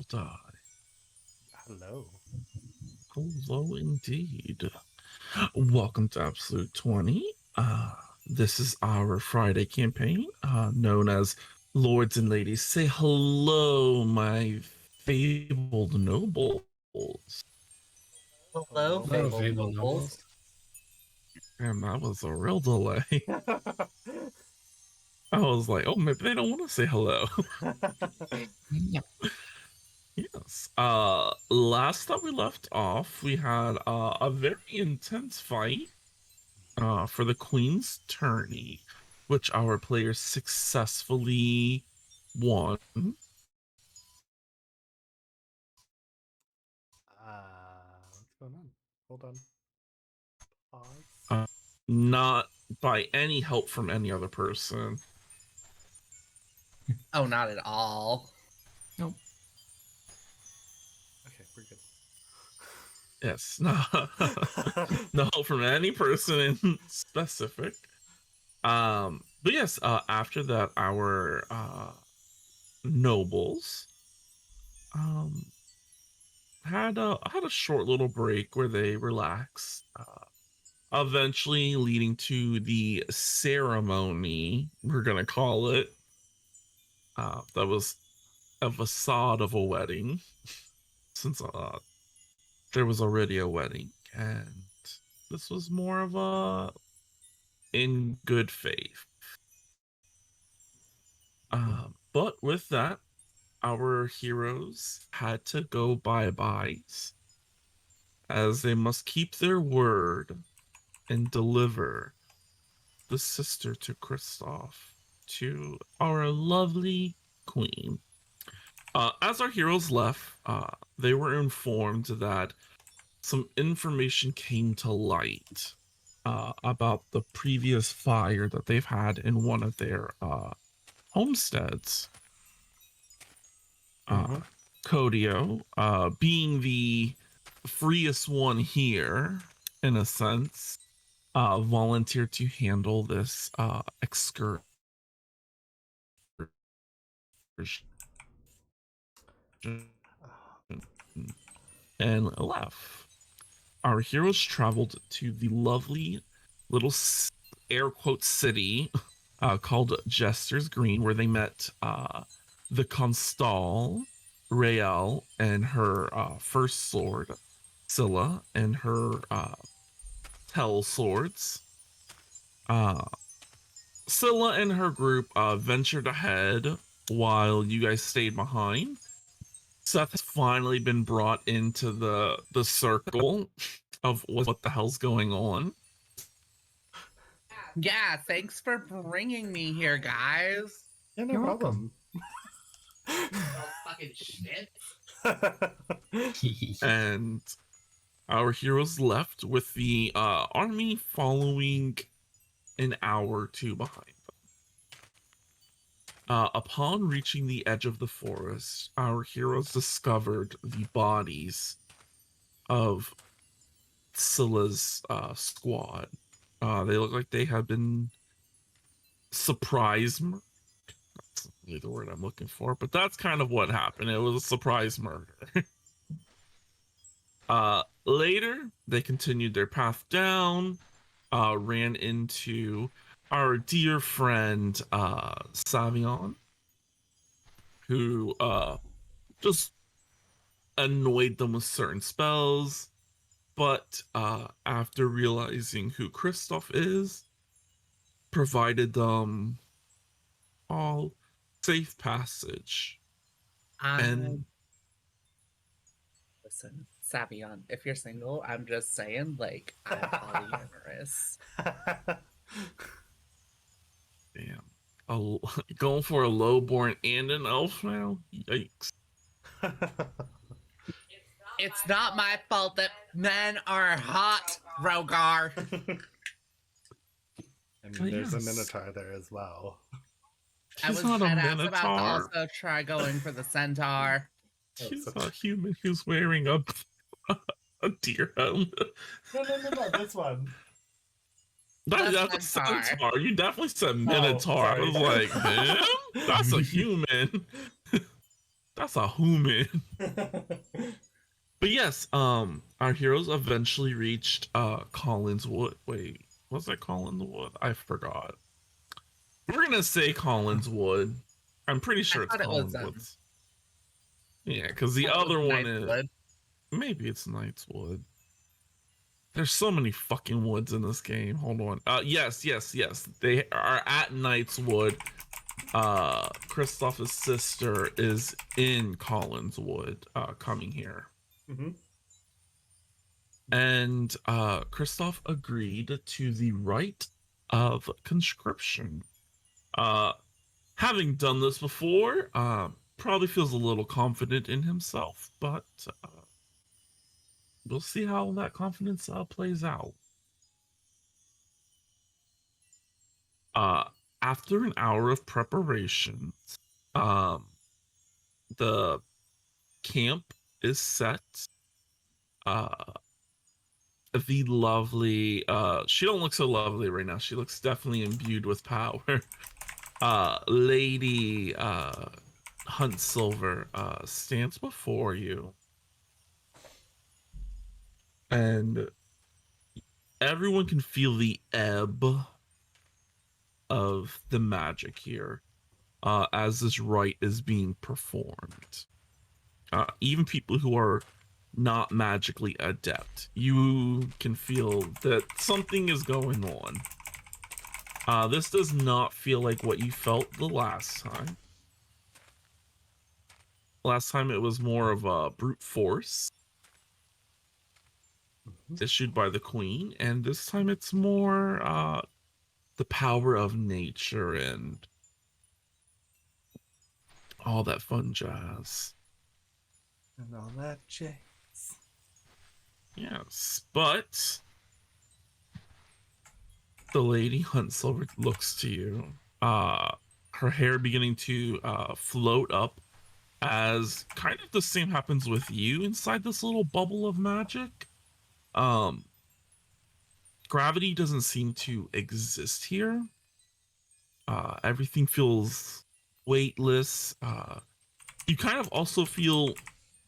die. Hello. Hello indeed. Welcome to Absolute 20. This is our Friday campaign, known as Lords and Ladies. Say hello, my fabled nobles. Hello, fabled nobles. And that was a real delay. I was like, oh, maybe they don't want to say hello. Yes. Last that we left off, we had a very intense fight for the Queen's tourney, which our players successfully won. What's going on? Hold on. Pause. Not by any help from any other person. Oh, not at all. Nope. Okay, we're good. Yes, no, no help from any person in specific. But yes, after that, our nobles had a short little break where they relaxed. Eventually leading to the ceremony, we're gonna call it. That was a facade of a wedding, since there was already a wedding, and this was more of a in good faith. But with that, our heroes had to go bye-byes, as they must keep their word and deliver the sister to Christof, to our lovely queen. As our heroes left, they were informed that some information came to light about the previous fire that they've had in one of their homesteads. Kodio, being the freest one here, in a sense, volunteered to handle this excursion and left. Our heroes traveled to the lovely little air quote city called Jester's Green, where they met the Constal, Rael, and her first sword, Scylla, and her tell swords. Scylla and her group ventured ahead while you guys stayed behind. Seth has finally been brought into the circle of what the hell's going on. Yeah, thanks for bringing me here, guys. Yeah, no problem. Fucking shit. And our heroes left with the army following an hour or two behind them. Upon reaching the edge of the forest, our heroes discovered the bodies of Scylla's squad. They look like they had been surprise murdered. That's really the word I'm looking for, but that's kind of what happened. It was a surprise murder. Later, they continued their path down, ran into our dear friend Savion, who just annoyed them with certain spells, but after realizing who Christof is, provided them all safe passage. And listen, Savion, if you're single, I'm just saying, like, I'm polyamorous. Damn. Going for a lowborn and an elf now? Yikes. It's not my fault that men are hot, Rogar. I mean, there's a minotaur there as well. I was about to also try going for the centaur. She's a human who's wearing a deer helmet. No, this one. That's a centaur. You definitely said minotaur. I was like, man, that's a human. That's a human. But yes, our heroes eventually reached Collins Wood. Wait, was that Collins Wood? I forgot. We're gonna say Collins Wood. I'm pretty I sure it's thought it was Collins Woods. Yeah, because the thought it was other one is Knightswood. maybe it's Knightswood. There's so many fucking woods in this game. Hold on. Yes. They are at Knightswood. Christof's sister is in Collinswood, coming here. Mm-hmm. And Christof agreed to the rite of conscription. Having done this before, probably feels a little confident in himself, but we'll see how that confidence plays out. Uh, After an hour of preparation, um, the camp is set. Uh, the lovely, she don't look so lovely right now. She looks definitely imbued with power. Lady Hunt Silver stands before you, and everyone can feel the ebb of the magic here as this rite is being performed. Even people who are not magically adept, you can feel that something is going on. This does not feel like what you felt the last time. Last time it was more of a brute force issued by the queen, and this time it's more the power of nature and all that fun jazz. And all that jazz. Yes, but the lady Hunt Silver looks to you. Her hair beginning to float up as kind of the same happens with you inside this little bubble of magic. Gravity doesn't seem to exist here. Everything feels weightless. You kind of also feel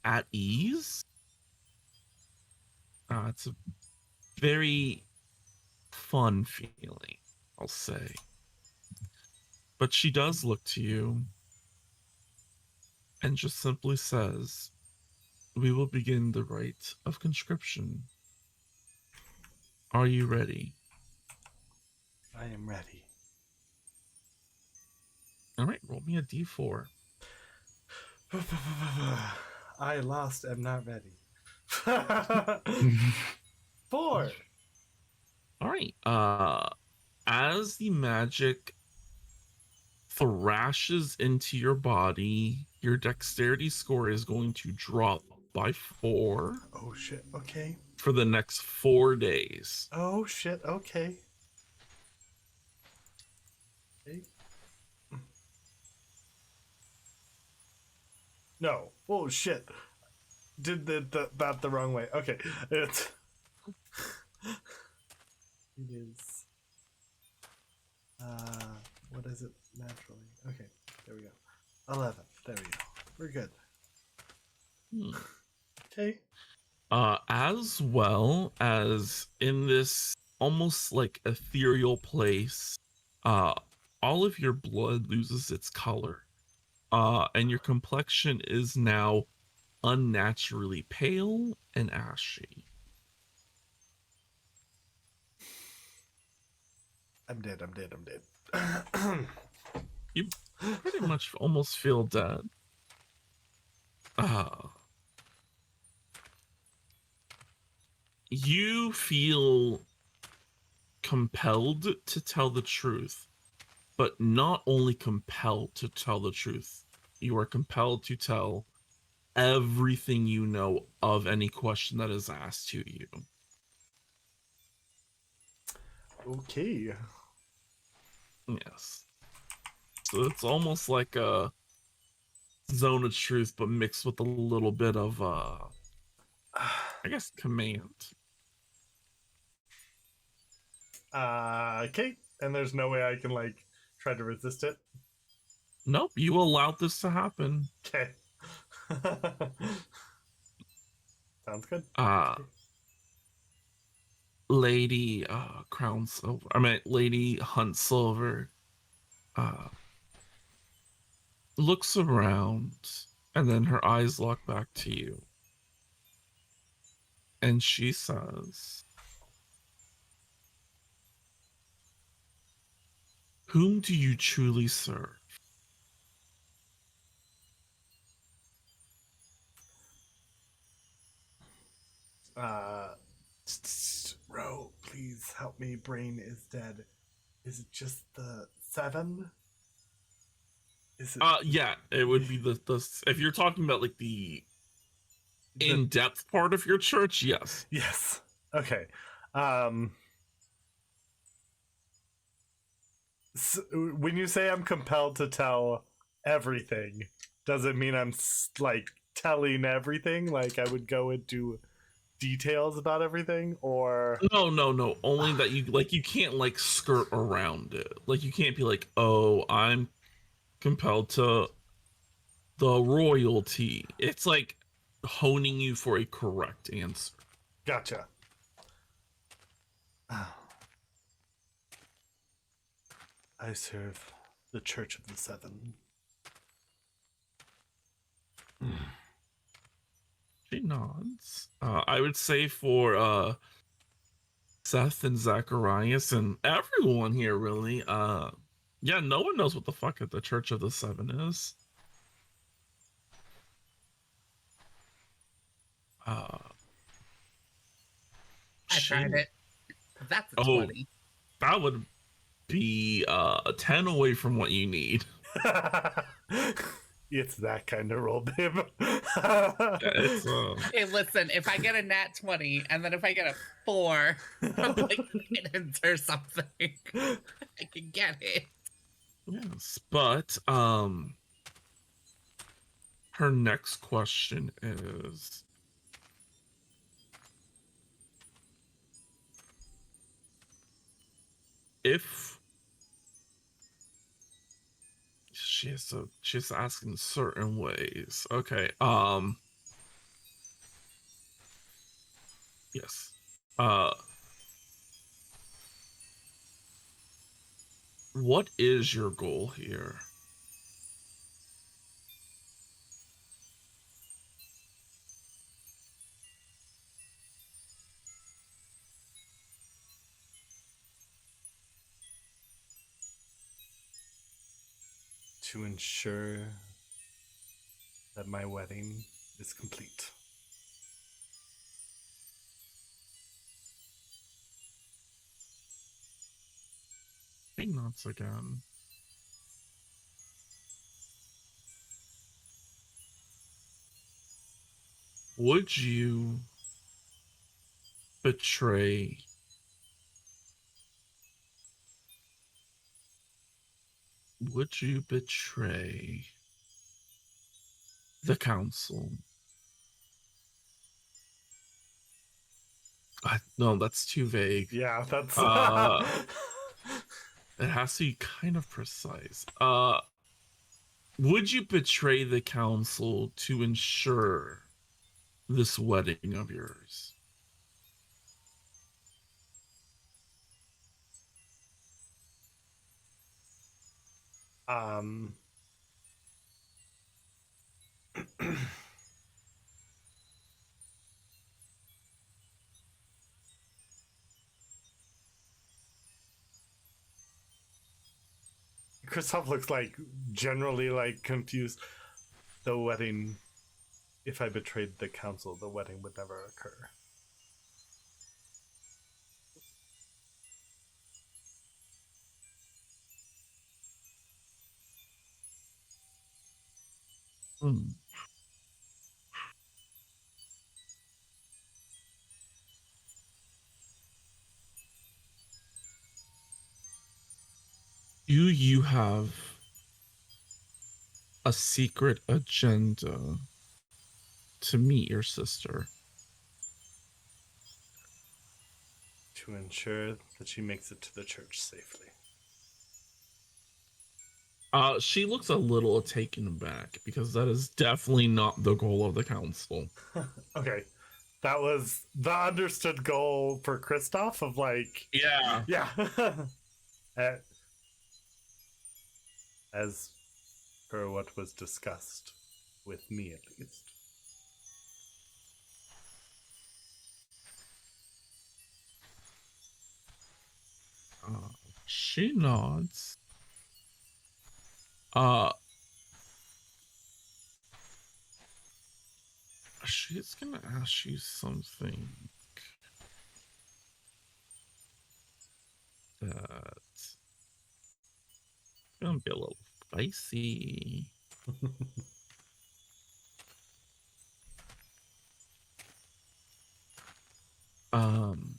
at ease. It's a very fun feeling, I'll say. But she does look to you and just simply says, "We will begin the rite of conscription. Are you ready?" I am ready. All right, roll me a d4. I lost. I'm not ready. 4. All right. As the magic thrashes into your body, your dexterity score is going to drop by 4 Oh shit. Okay. for the next 4 days. Oh shit. Okay. No. Oh shit. Did that the wrong way. Okay. It is what is it naturally? Okay. There we go. 11. There we go. We're good. Okay. As well as in this almost like ethereal place, all of your blood loses its color. And your complexion is now unnaturally pale and ashy. I'm dead. I'm dead. I'm dead. You pretty much almost feel dead. You feel compelled to tell the truth, but not only compelled to tell the truth, you are compelled to tell everything you know of any question that is asked to you. Okay. Yes. So it's almost like a zone of truth, but mixed with a little bit of, I guess, command. Okay. And there's no way I can like try to resist it. Nope, you allowed this to happen. Okay. Sounds good. Uh, Lady Crown Silver. I mean, Lady Hunt Silver uh, looks around, and then her eyes lock back to you. And she says, "Whom do you truly serve?" Uh, Ro, please help me. Brain is dead. Is it just the 7? Is it Yeah, it would be the if you're talking about like the in-depth part of your church, yes. Yes. Okay. Um. So when you say I'm compelled to tell everything, does it mean I'm like telling everything? Like I would go into details about everything, or No. Only that you can't like skirt around it. Like you can't be like, oh, I'm compelled to the royalty. It's like honing you for a correct answer. gotcha. I serve the Church of the Seven. She nods. I would say for Seth and Zacharias and everyone here, really. Yeah, no one knows what the fuck the Church of the Seven is. Uh, I tried it. That's a Oh, 20. that would be a 10 away from what you need. It's that kind of roll, babe. Yeah, it's Hey, listen, if I get a nat 20 and then if I get a 4 from like guidance or something, I can get it. yes, but her next question is, if she's asking certain ways. Okay. Yes. Uh what is your goal here? To ensure that my wedding is complete. He nods again. Would you betray would you betray the council? No, that's too vague. Yeah, that's It has to be kind of precise. Would you betray the council to ensure this wedding of yours? um Christoph looks like generally like confused. The wedding, if I betrayed the council, the wedding would never occur. Hmm. Do you have a secret agenda to meet your sister? To ensure that she makes it to the church safely. She looks a little taken aback because that is definitely not the goal of the council. Okay. That was the understood goal for Christof of like, Yeah. yeah. As per what was discussed with me, at least. Uh, she nods. Uh, she's gonna ask you something that's gonna be a little spicy. Um,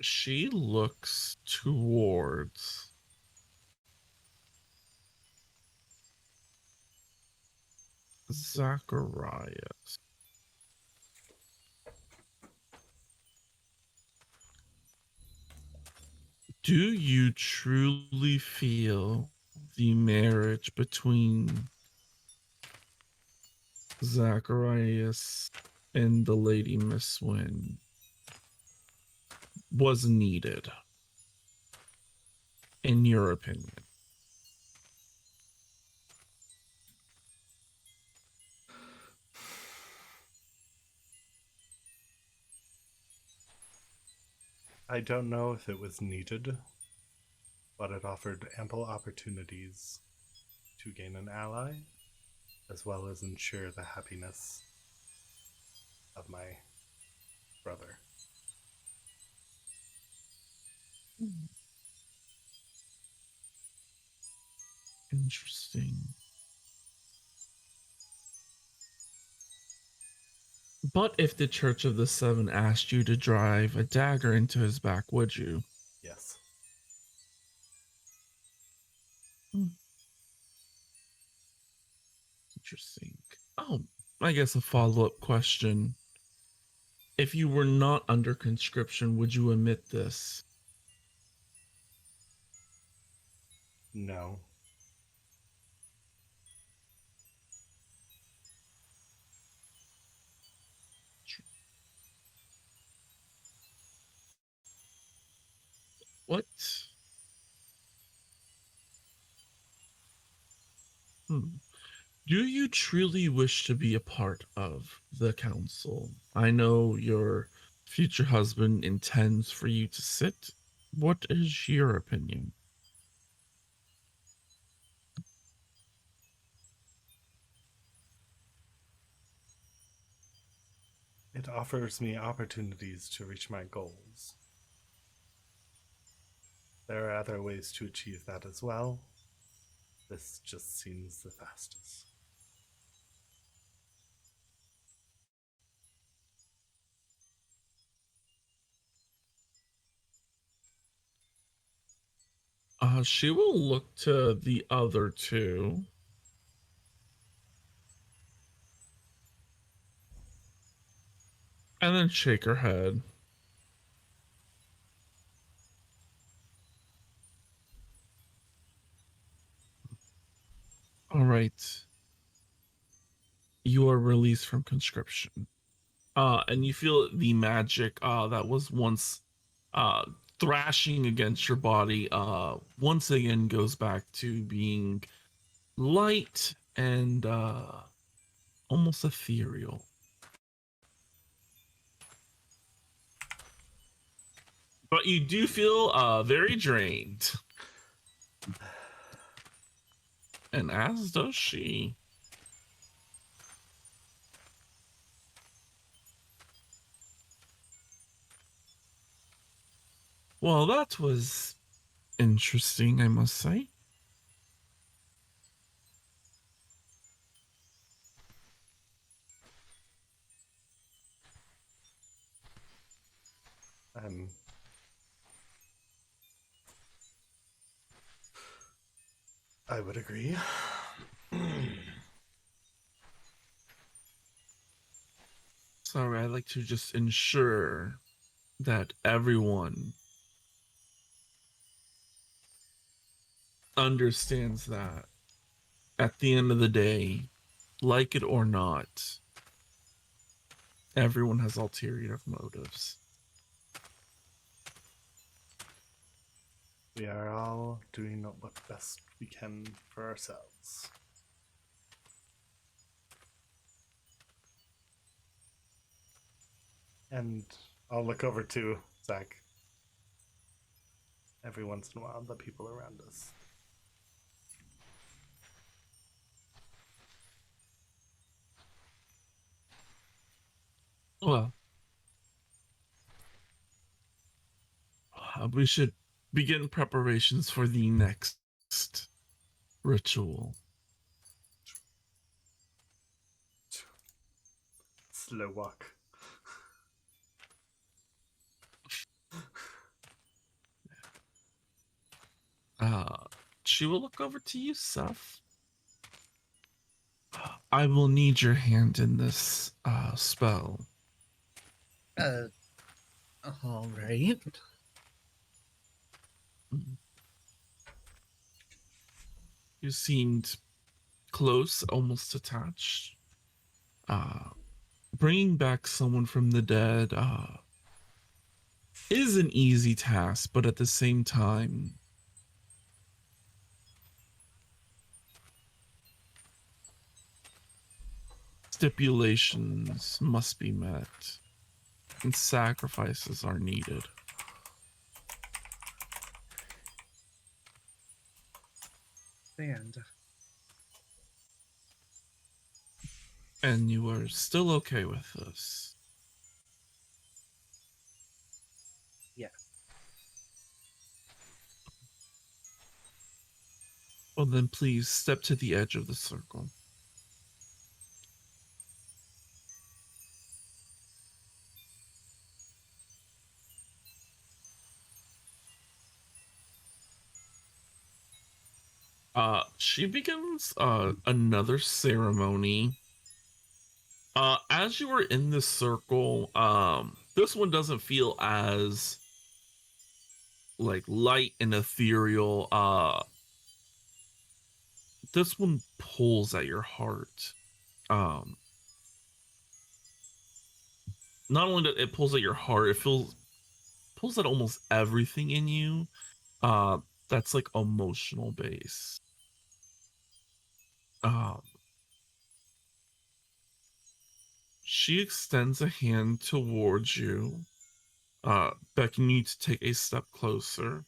she looks towards Zacharias. Do you truly feel the marriage between Zacharias and the Lady Miss Wynn was needed, in your opinion? I don't know if it was needed, but it offered ample opportunities to gain an ally, as well as ensure the happiness of my brother. Interesting. But if the Church of the Seven asked you to drive a dagger into his back, would you? Yes. Interesting. Oh, I guess a follow-up question. If you were not under conscription, would you admit this? No. What? Hmm. Do you truly wish to be a part of the council? I know your future husband intends for you to sit. What is your opinion? It offers me opportunities to reach my goals. There are other ways to achieve that as well. This just seems the fastest. She will look to the other two and then shake her head. All right. You are released from conscription. And you feel the magic that was once uh thrashing against your body once again goes back to being light and almost ethereal. But you do feel very drained. And as does she. Well, that was interesting, I must say. Um, I would agree. Sorry, I like to just ensure that everyone understands that at the end of the day, like it or not, everyone has ulterior motives. We are all doing what best we can for ourselves. And I'll look over to Zach every once in a while, the people around us. Well, we should begin preparations for the next ritual. Slow walk. She will look over to you, Seth. I will need your hand in this spell. All right. You seemed close, almost attached. Bringing back someone from the dead is an easy task, but at the same time, stipulations must be met, and sacrifices are needed. And you are still okay with this? Yeah. Well, then please step to the edge of the circle. She begins another ceremony. As you are in this circle, this one doesn't feel as like light and ethereal. This one pulls at your heart. Um, Not only that it pulls at your heart, it pulls at almost everything in you. Uh, that's like emotional base. Um, she extends a hand towards you, beckoning you to take a step closer.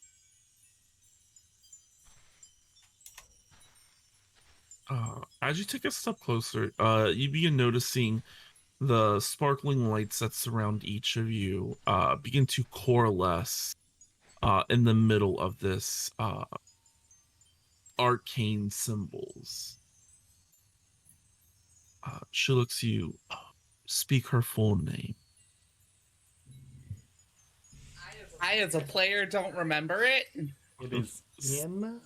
As you take a step closer, you begin noticing the sparkling lights that surround each of you begin to coalesce in the middle of this arcane symbols. She looks at you. Speak her full name. I, as a player, don't remember it. It is in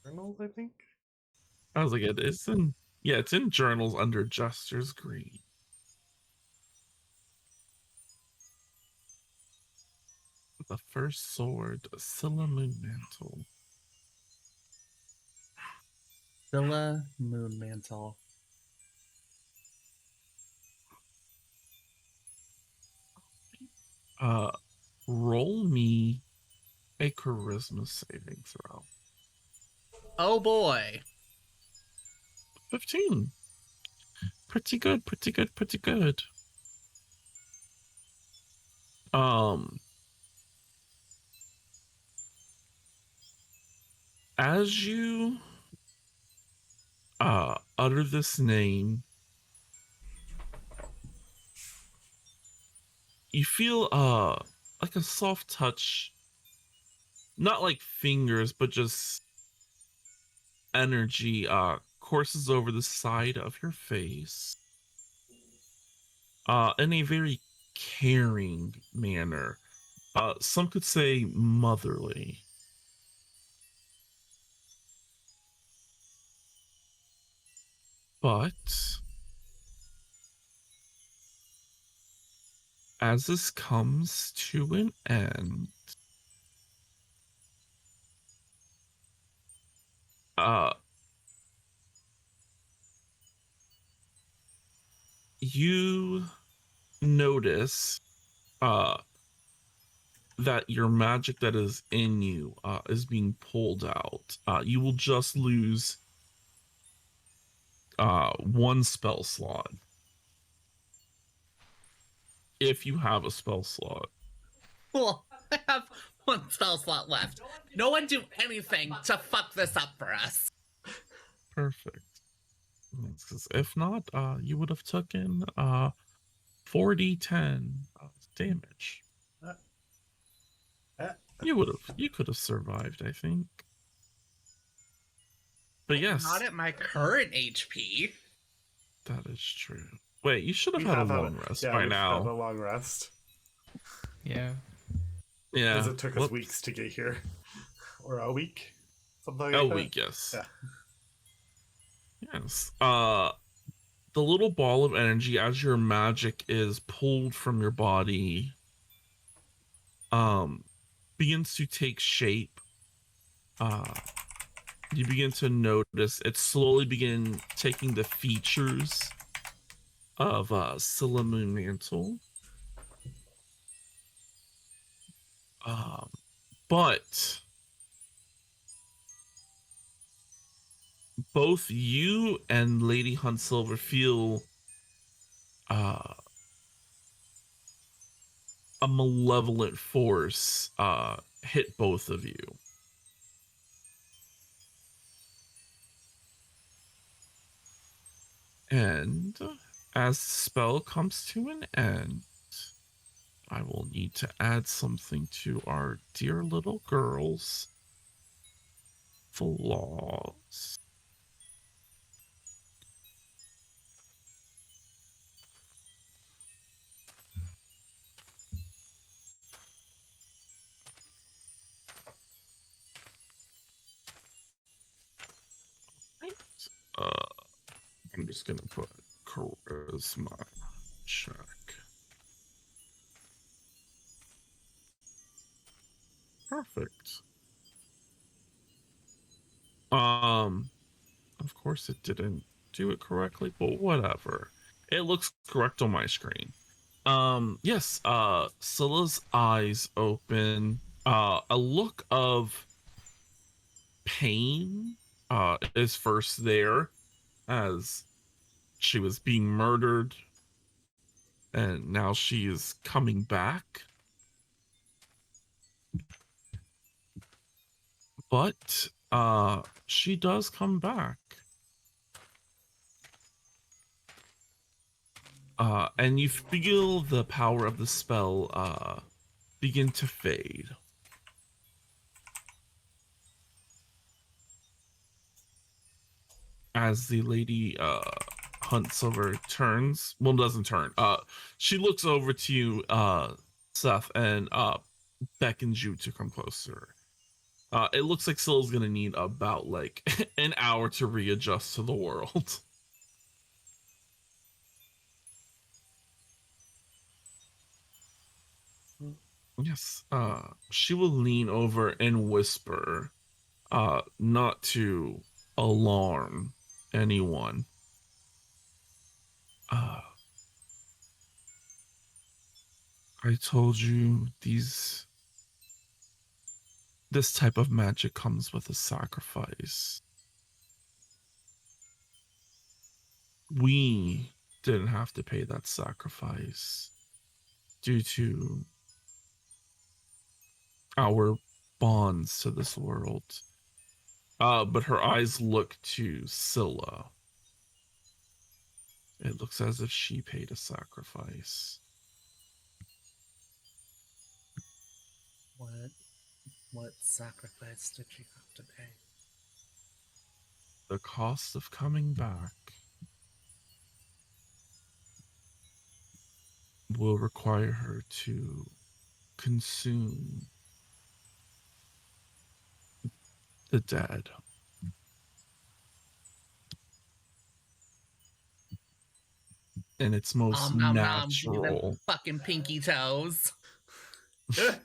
journals, I think. I was like, it's in, yeah, it's in journals under Jester's Green. The first sword, Scylla Moonmantle. Villa Moonmantle. Roll me a charisma saving throw. Oh boy. 15. Pretty good, pretty good, pretty good. Um, as you utter this name, you feel like a soft touch, not like fingers, but just energy courses over the side of your face in a very caring manner. Some could say motherly. But as this comes to an end, you notice that your magic that is in you is being pulled out. You will just lose one spell slot if you have a spell slot. Cool. I have one spell slot left. No one do anything to fuck this up for us. Perfect. Because if not, you would have taken 4d10 damage. You could have survived, I think. But yes, Not at my current HP. that is true. Wait, you should have We had have a long rest by we've had a now. long rest. Yeah. Yeah. Because it took us weeks to get here. Or a week? Something like a that? week, yes. Yeah. Yes. The little ball of energy, as your magic is pulled from your body, begins to take shape. You begin to notice it slowly begin taking the features of Scylla Moon Mantle. But both you and Lady Huntsilver feel a malevolent force hit both of you. And as the spell comes to an end, I will need to add something to our dear little girl's flaws. I'm just gonna put charisma check. Perfect. Of course it didn't do it correctly, but whatever. It looks correct on my screen. Yes, Scylla's eyes open. A look of pain is first there as she was being murdered and now she is coming back. But she does come back. And you feel the power of the spell begin to fade. As the lady Huntsilver turns, well, doesn't turn. She looks over to you, Seth, and beckons you to come closer. It looks like Scylla's gonna need about like an hour to readjust to the world. Yes, she will lean over and whisper, not to alarm anyone. I told you this type of magic comes with a sacrifice. We didn't have to pay that sacrifice due to our bonds to this world. But her eyes look to Scylla. It looks as if she paid a sacrifice. What sacrifice did you have to pay? The cost of coming back will require her to consume the dead. in its most Nom nom. Give me them natural. fucking pinky toes. Yes.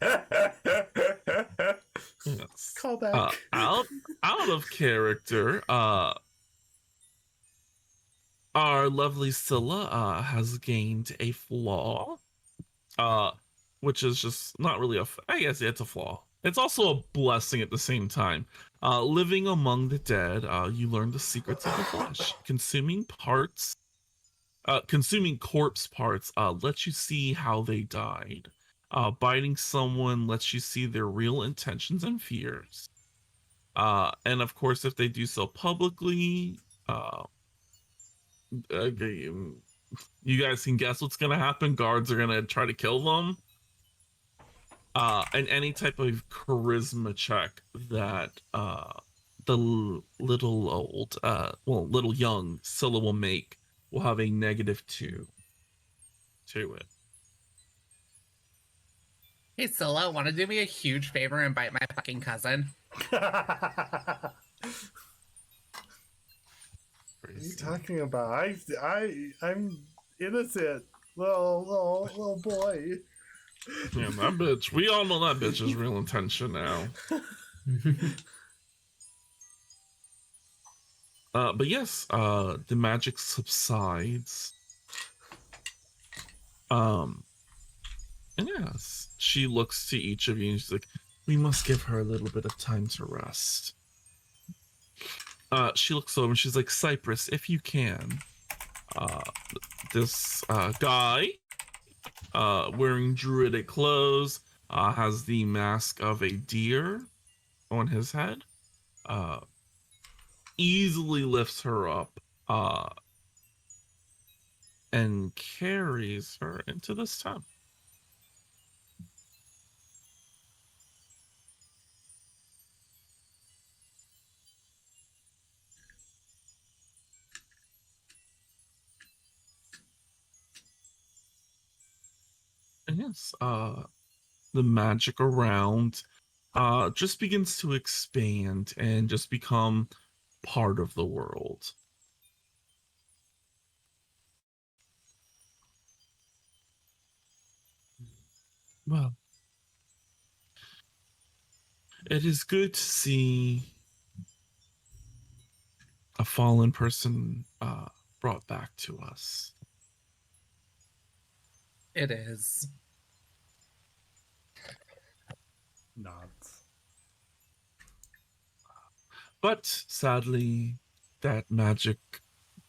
Call back. Out of character, our lovely Scylla has gained a flaw. Which is just not really I guess it's a flaw. It's also a blessing at the same time. Living among the dead, you learn the secrets of the flesh. Consuming corpse parts lets you see how they died. Biting someone lets you see their real intentions and fears. And of course, if they do so publicly, okay, you guys can guess what's gonna happen. Guards are gonna try to kill them. And any type of charisma check that the little young Scylla will make will have a -2 to it. Hey, Scylla, want to do me a huge favor and bite my fucking cousin? What are you talking about? I'm innocent, little boy. Yeah, that bitch. We all know that bitch's real intention now. But yes, the magic subsides. And yes, she looks to each of you and she's like, "We must give her a little bit of time to rest." She looks over and she's like, "Cypress, if you can, this guy, wearing druidic clothes, has the mask of a deer on his head, easily lifts her up, and carries her into this tent." And yes, the magic around just begins to expand and just become part of the world. Well, it is good to see a fallen person brought back to us. It is. Nods. But sadly, that magic,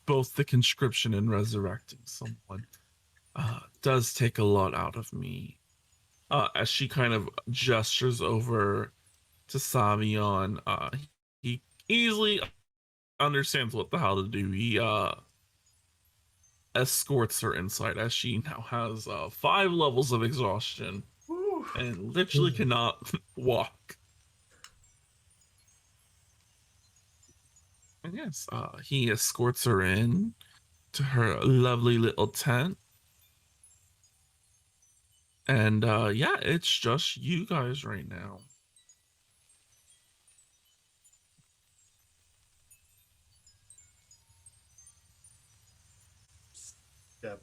both the conscription and resurrecting someone, does take a lot out of me. As she kind of gestures over to Savion, he easily understands what the hell to do. He escorts her inside as she now has 5 levels of exhaustion and literally cannot walk. And yes, he escorts her in to her lovely little tent. And yeah, it's just you guys right now. Yep.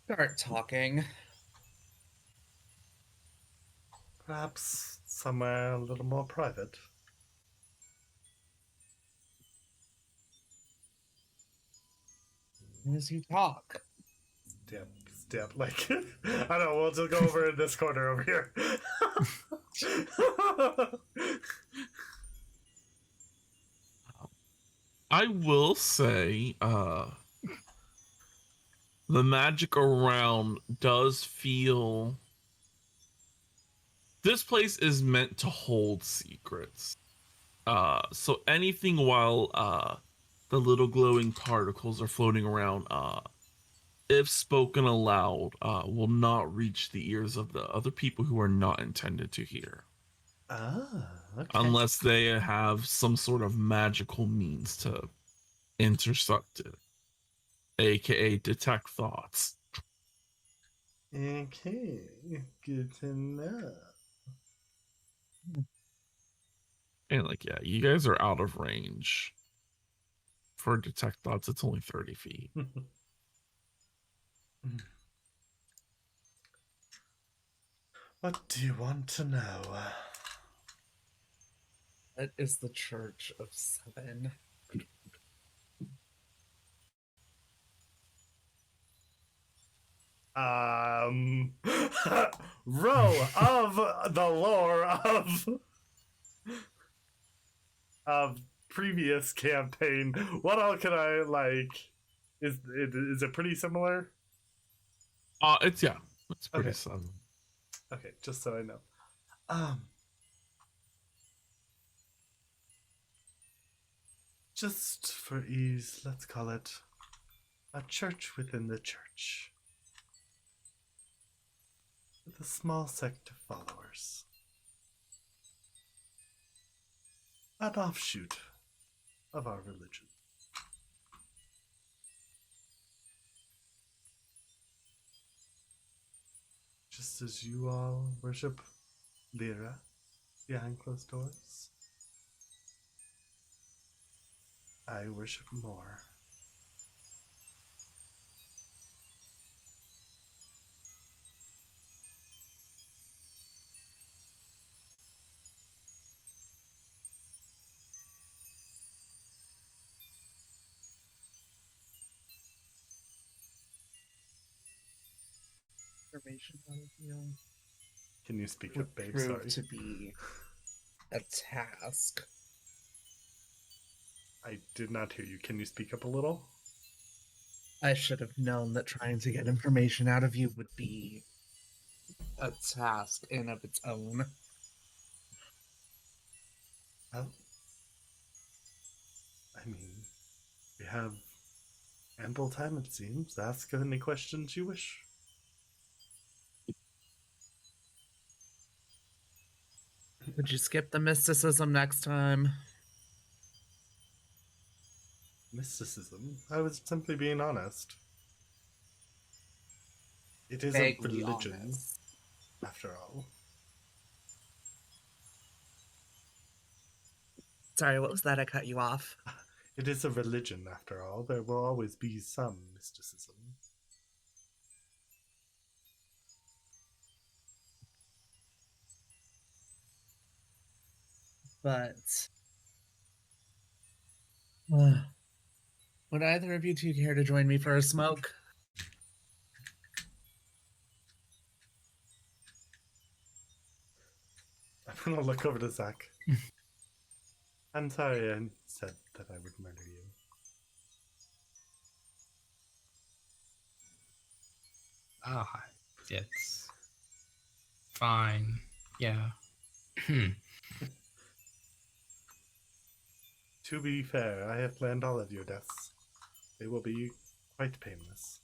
Start talking. Perhaps somewhere a little more private. As you talk. Step. Like, I don't know, we'll just go over in this corner over here. I will say, the magic around does feel. This place is meant to hold secrets. So anything while the little glowing particles are floating around, if spoken aloud, will not reach the ears of the other people who are not intended to hear. Okay. Unless they have some sort of magical means to intercept it, aka detect thoughts. Okay, good to know. And like, yeah, you guys are out of range. For detect thoughts, it's only 30 feet. What do you want to know? What is the Church of Seven? Row of the lore of previous campaign. What all can I like? Is it pretty similar? It's pretty Okay. sudden. Okay, just so I know. Just for ease, let's call it a church within the church. With a small sect of followers. An offshoot of our religion. Just as you all worship Lyra behind closed doors, I worship more. Information out of you Can you speak would up, babe? prove Sorry. to be a task. I did not hear you. Can you speak up a little? I should have known that trying to get information out of you would be a task in of its own. Well, I mean, we have ample time, it seems. Ask any questions you wish. Would you skip the mysticism next time? Mysticism? I was simply being honest. It is Vaguely a religion, honest. after all. Sorry, what was that? I cut you off. It is a religion, after all. There will always be some mysticism. But would either of you two care to join me for a smoke? I'm gonna look over to Zach. I'm sorry I said that I would murder you. Ah, it's fine. Yeah. To be fair, I have planned all of your deaths. They will be quite painless.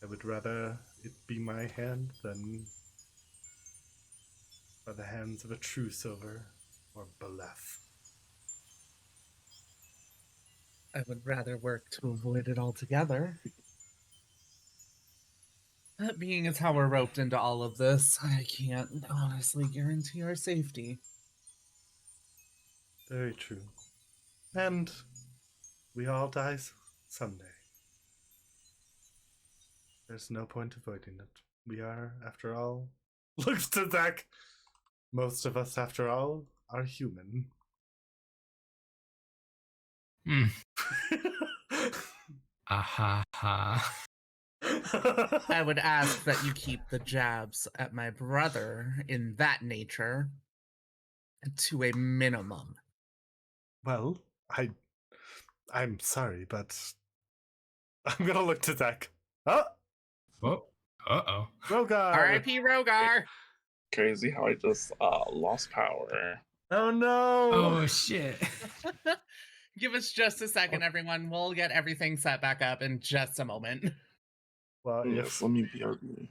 I would rather it be my hand than by the hands of a true silver or Beleth. I would rather work to avoid it altogether. That being as how we're roped into all of this, I can't honestly guarantee our safety. Very true. And we all die someday. There's no point avoiding it. We are, after all, looks to Zach. Most of us, after all, are human. Ha ha. I would ask that you keep the jabs at my brother in that nature to a minimum. Well, I'm sorry, but I'm gonna look to Zach. Oh, Oh, uh-oh. Rogar! R.I.P. Rogar! Crazy how I just lost power. Oh no! Oh, shit. Give us just a second, everyone. We'll get everything set back up in just a moment. Well, Yes, let me be ugly.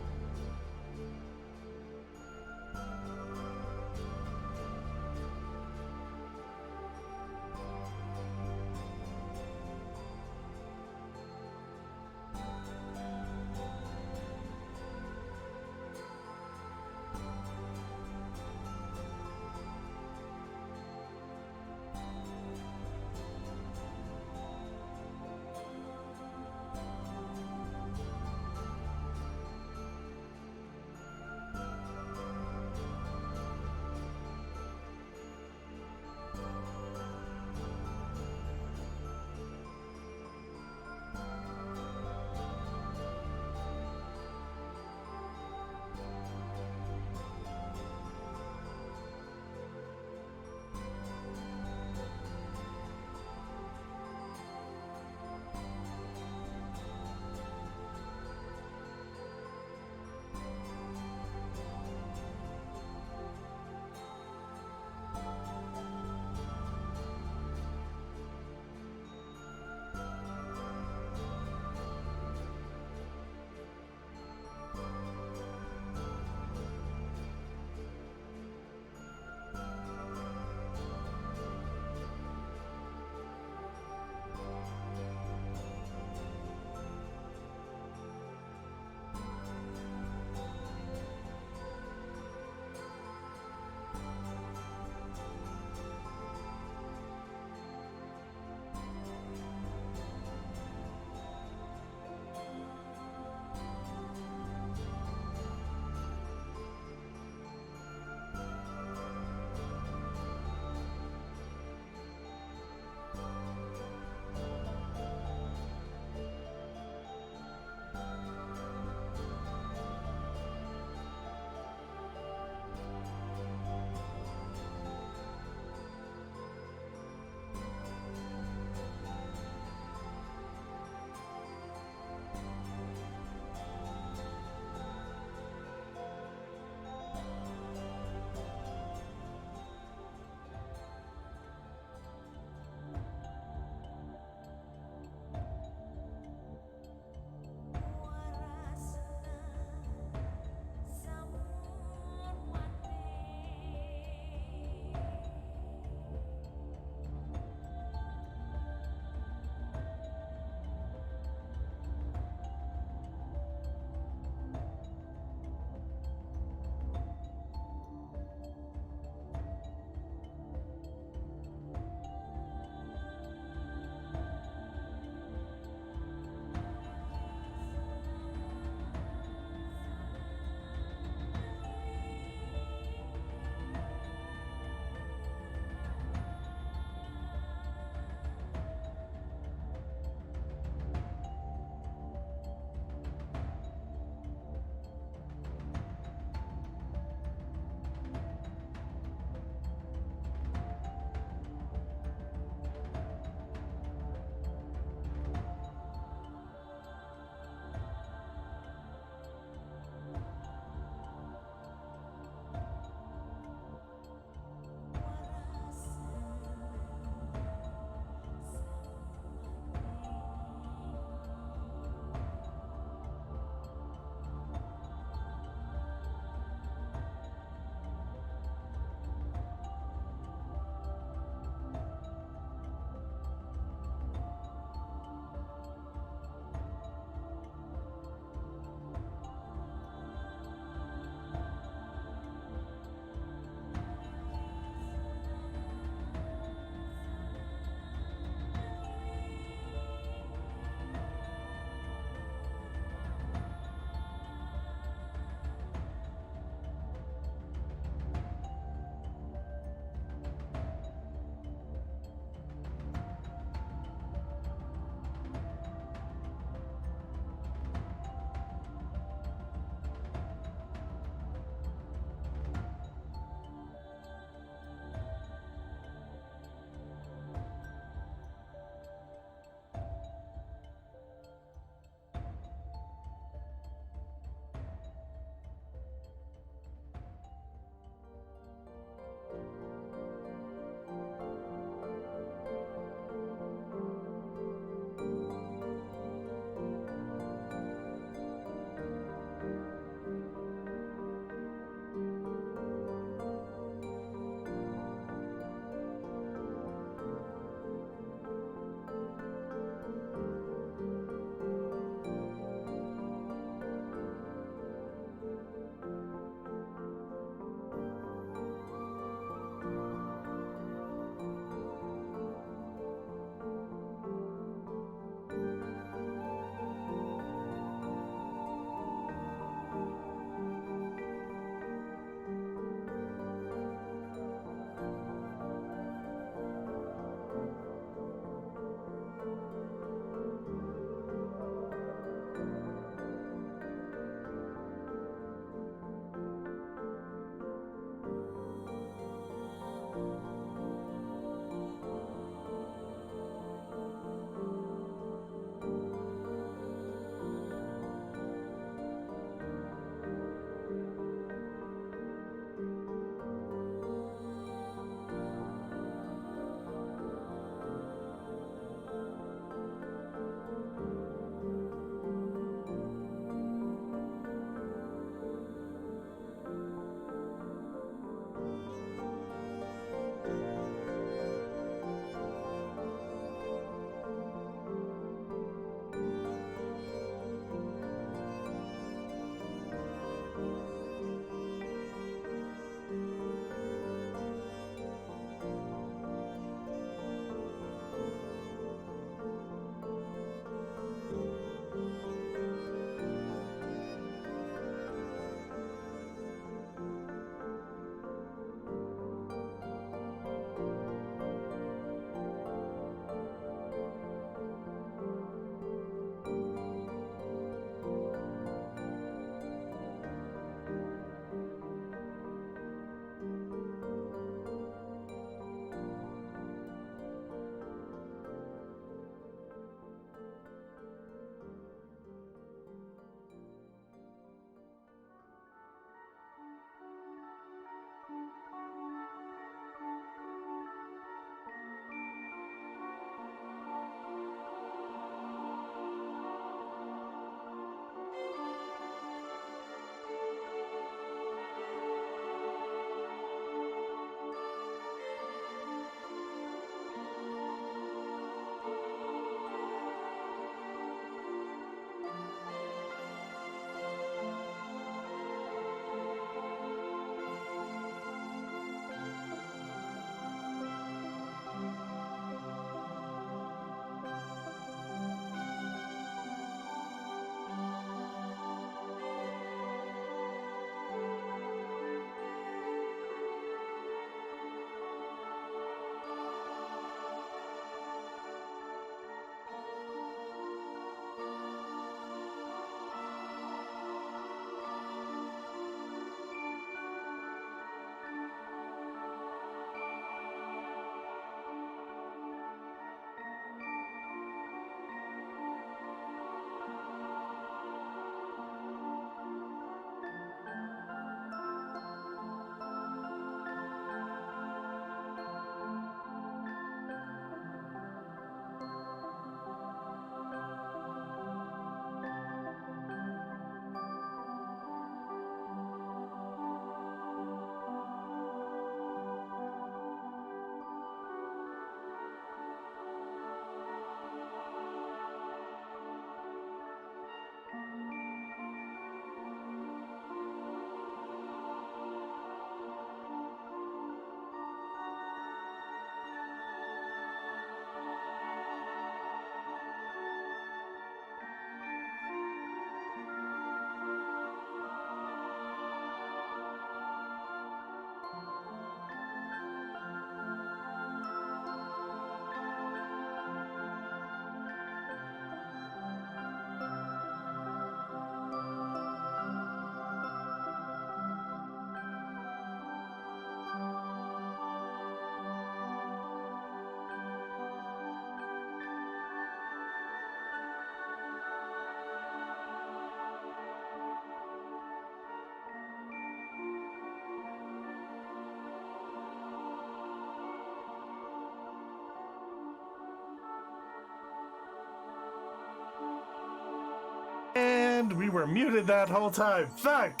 happened? We were muted that whole time. Fuck!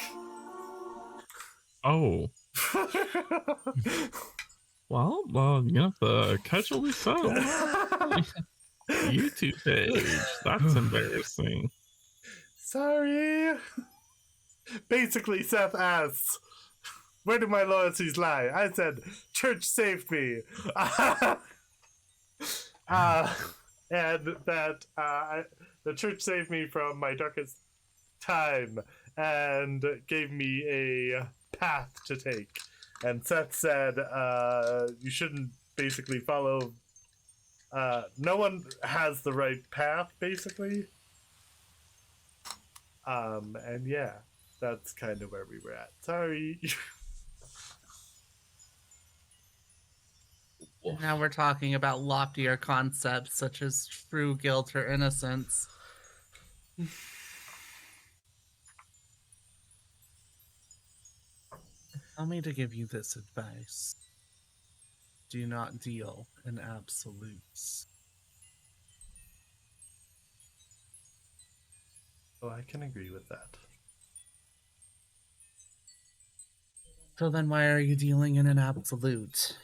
Oh, well, you have to casually so. YouTube page. That's embarrassing. Sorry. Basically, Seth asks, where do my loyalties lie? I said, church saved me. And that the church saved me from my darkest time and gave me a path to take. And Seth said, you shouldn't basically follow. No one has the right path, basically. And yeah, that's kind of where we were at. Sorry. Now we're talking about loftier concepts such as true guilt or innocence. Allow me to give you this advice. Do not deal in absolutes. Oh, I can agree with that. So then why are you dealing in an absolute?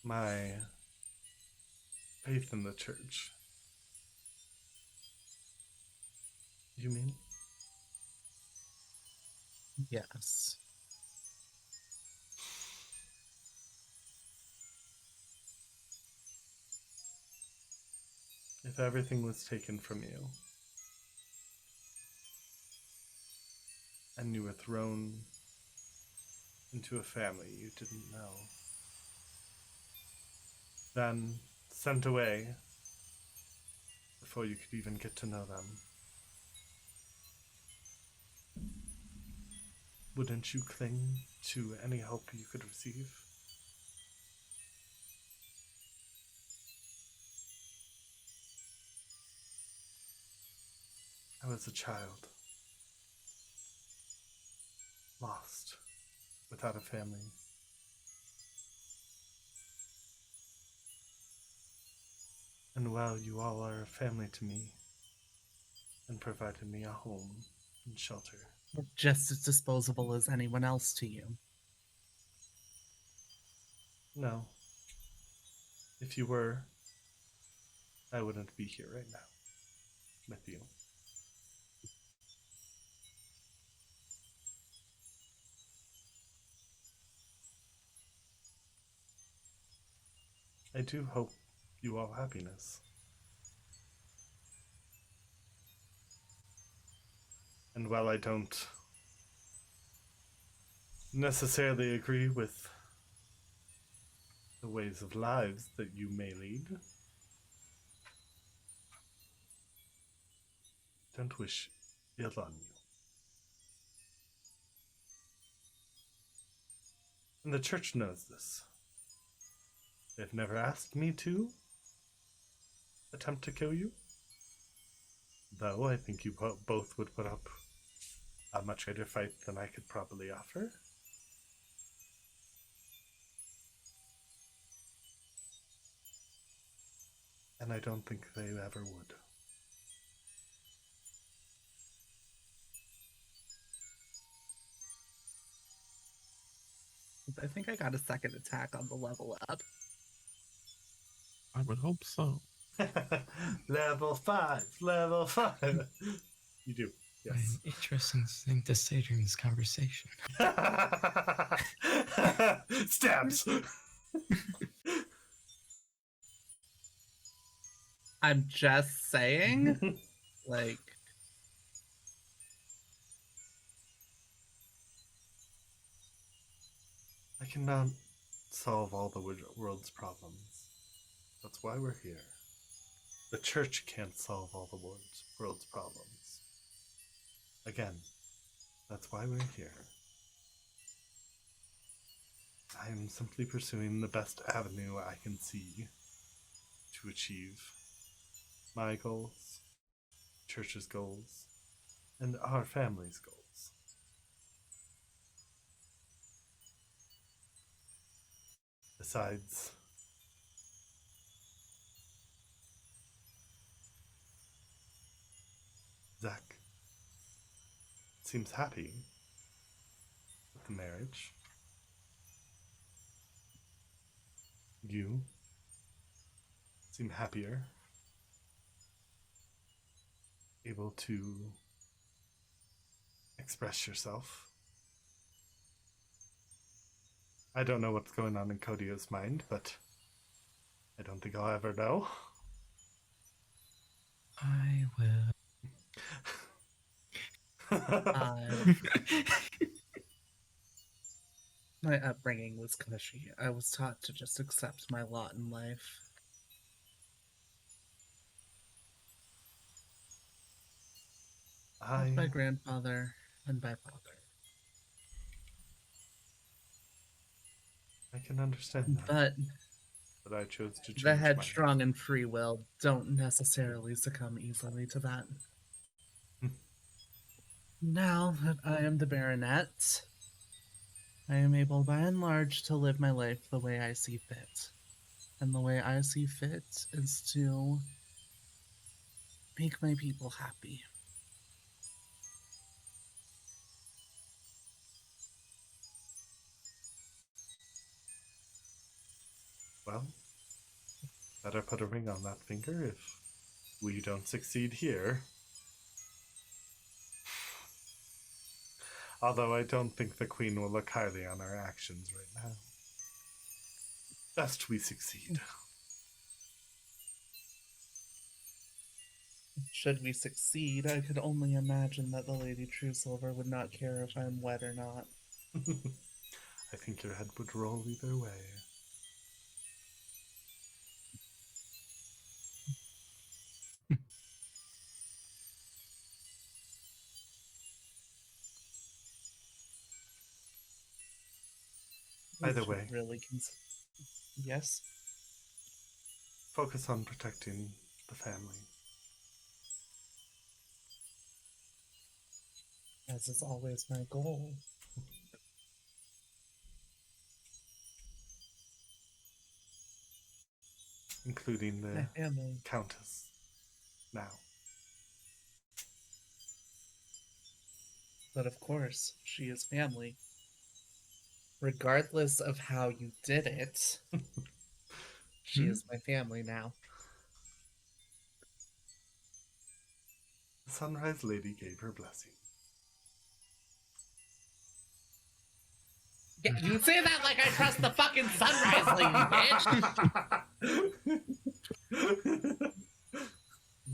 My faith in the church. You mean? Yes. If everything was taken from you, and you were thrown into a family you didn't know, then sent away before you could even get to know them, wouldn't you cling to any hope you could receive? I was a child, lost, without a family. And while you all are a family to me, and provided me a home and shelter, Just as disposable as anyone else to you. no. If you were, I wouldn't be here right now with you. I do hope you all happiness. And while I don't necessarily agree with the ways of lives that you may lead, don't wish ill on you. And the church knows this. They've never asked me to attempt to kill you, though I think you both would put up a much greater fight than I could probably offer. And I don't think they ever would. I think I got a second attack on the level up. I would hope so. Level 5, level 5. You do, An yes. interesting thing to say during this conversation. Stabs! I'm just saying, like, I cannot solve all the world's problems. That's why we're here. The church can't solve all the world's problems. Again, that's why we're here. I am simply pursuing the best avenue I can see to achieve my goals, church's goals, and our family's goals. Besides, Zach seems happy with the marriage. You seem happier, able to express yourself. I don't know what's going on in Kodio's mind, but I don't think I'll ever know. I will. My upbringing was cushy. I was taught to just accept my lot in life. By I grandfather and by father. can understand that, But but I chose to change the mine. headstrong and free will don't necessarily succumb easily to that. Now that I am the baronet, I am able by and large to live my life the way I see fit. And the way I see fit is to make my people happy. Well, better put a ring on that finger if we don't succeed here. Although I don't think the Queen will look highly on our actions right now. Best we succeed. Should we succeed, I could only imagine that the Lady Truesilver would not care if I'm wet or not. I think your head would roll either way. We Either should way. really yes? Focus on protecting the family. As is always my goal. Including the My family. Countess. Now. But of course, she is family. Regardless of how you did it, she is my family now. The Sunrise Lady gave her blessing. Yeah, you say that like I trust the fucking Sunrise Lady, bitch!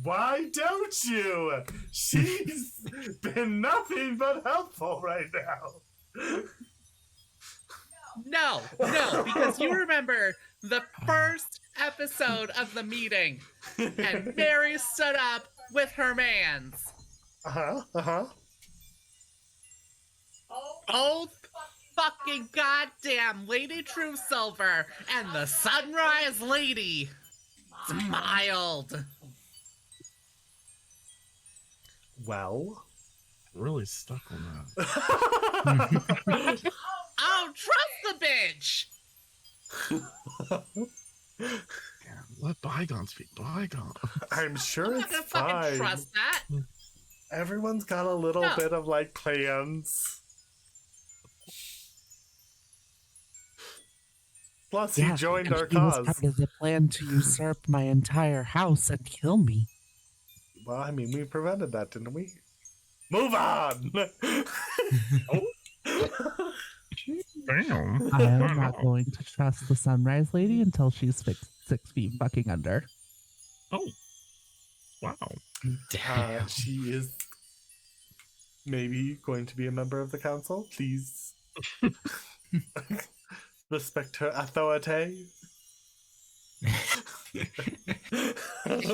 Why don't you? She's been nothing but helpful right now. No, because you remember the first episode of the meeting, and Mary stood up with her mans. Oh, fucking goddamn Lady Truesilver and the Sunrise Lady smiled. Well? Really stuck on that. Oh, trust the bitch! Yeah, let bygones be bygones. I'm sure I'm not it's gonna fucking fine. trust that. Everyone's got a little No. bit of, like, plans. Plus, he joined our He was cause. part of the plan to usurp my entire house and kill me. Well, I mean, we prevented that, didn't we? Move on! Damn. I am not going to trust the Sunrise Lady until she's 6 feet fucking under. Oh. Wow. Damn. She is maybe going to be a member of the council. Please respect her authority.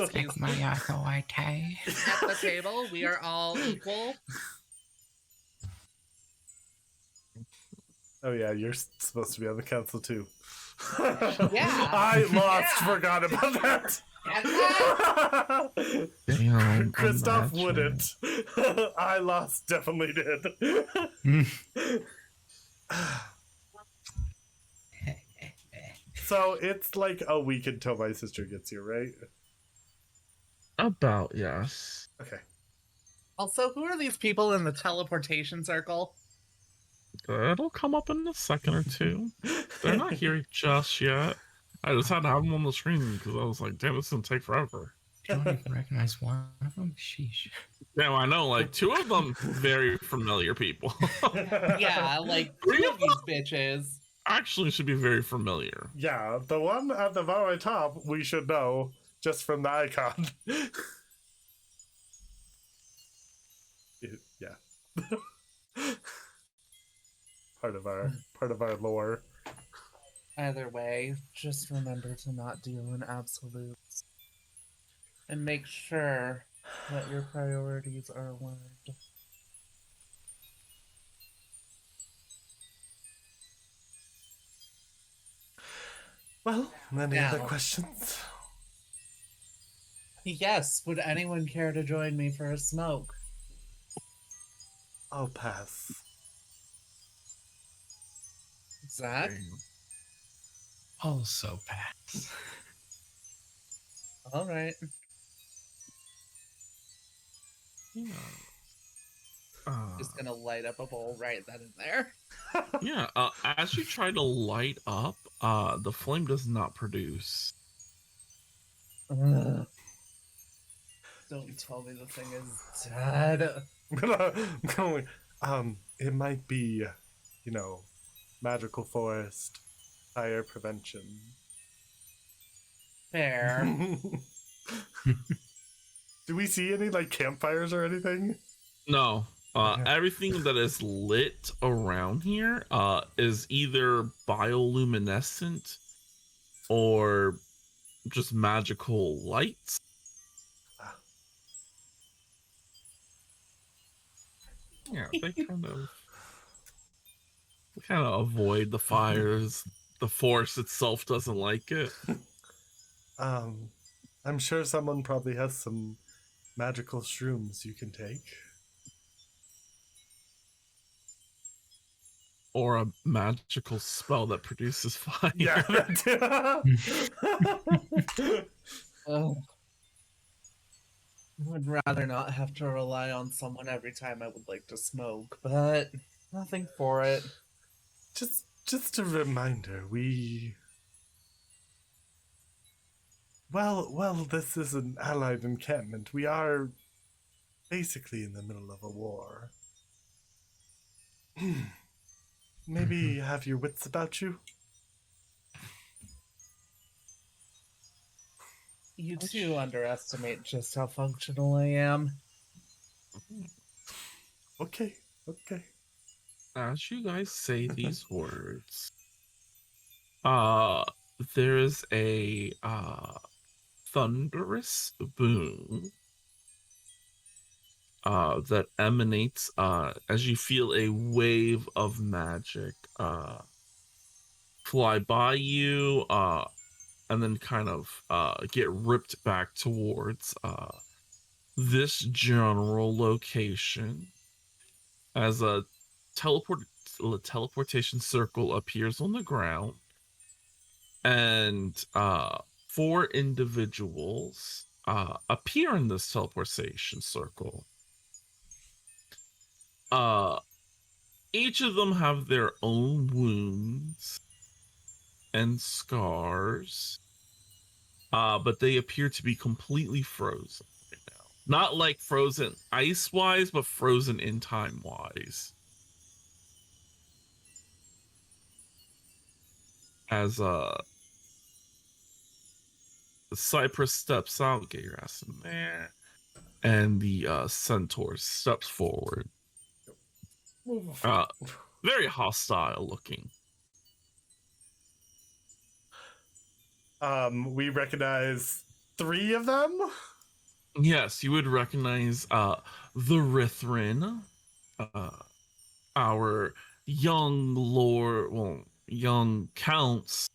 Take my authority. At the table, we are all equal. Oh yeah, you're supposed to be on the council too. Yeah. I forgot about that. Damn. Christof imagine. wouldn't. I definitely did. So it's like a week until my sister gets here, right? About, yes. Okay. Also, who are these people in the teleportation circle? It'll come up in a second or two. They're not here just yet. I just had to have them on the screen because I was like, damn, this is gonna take forever. You don't even recognize one of them? Sheesh. Now I know, like, two of them very familiar people. Yeah, like Three two of of these bitches. Actually should be very familiar. Yeah, the one at the very top we should know just from the icon. Yeah. part of our lore. Either way, just remember to not deal in absolutes. And make sure that your priorities are aligned. Well, any other Now. questions? Yes, would anyone care to join me for a smoke? I'll pass. Zach? Also pass. Alright. Yeah. Just gonna light up a bowl right then and there. Yeah. As you try to light up, the flame does not produce. Ugh. Don't tell me the thing is dead. I'm going. It might be, magical forest, fire prevention. Fair. Do we see any campfires or anything? No. Everything that is lit around here is either bioluminescent or just magical lights. Yeah, they kind of avoid the fires. The forest itself doesn't like it. I'm sure someone probably has some magical shrooms you can take. Or a magical spell that produces fire. Yeah. Ugh. I would rather not have to rely on someone every time I would like to smoke, but nothing for it. Just a reminder, Well, this is an allied encampment. We are basically in the middle of a war. Maybe have your wits about you? You too underestimate just how functional I am. Okay. As you guys say these words, there is a thunderous boom that emanates as you feel a wave of magic fly by you and then kind of get ripped back towards this general location as a teleportation circle appears on the ground, and 4 individuals appear in this teleportation circle. Each of them have their own wounds and scars, but they appear to be completely frozen right now. Not like frozen ice-wise, but frozen in time-wise. As the Cypress steps out, get your ass in there, and the centaur steps forward. Very hostile looking. We recognize 3 of them. Yes, you would recognize the Rithrin, our young count's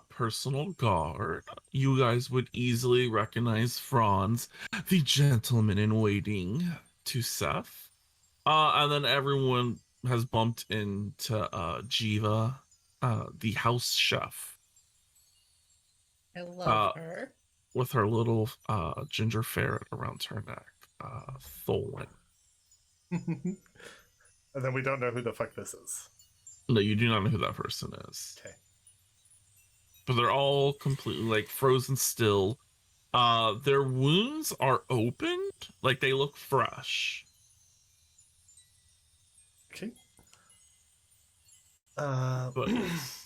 personal guard. You guys would easily recognize Franz, the gentleman in waiting to Seth. And then everyone has bumped into Jiva, the house chef. I love her. With her little ginger ferret around her neck. Thorn. And then we don't know who the fuck this is. No, you do not know who that person is. Okay. But they're all completely like frozen still. Their wounds are opened, like they look fresh. Okay. But yes.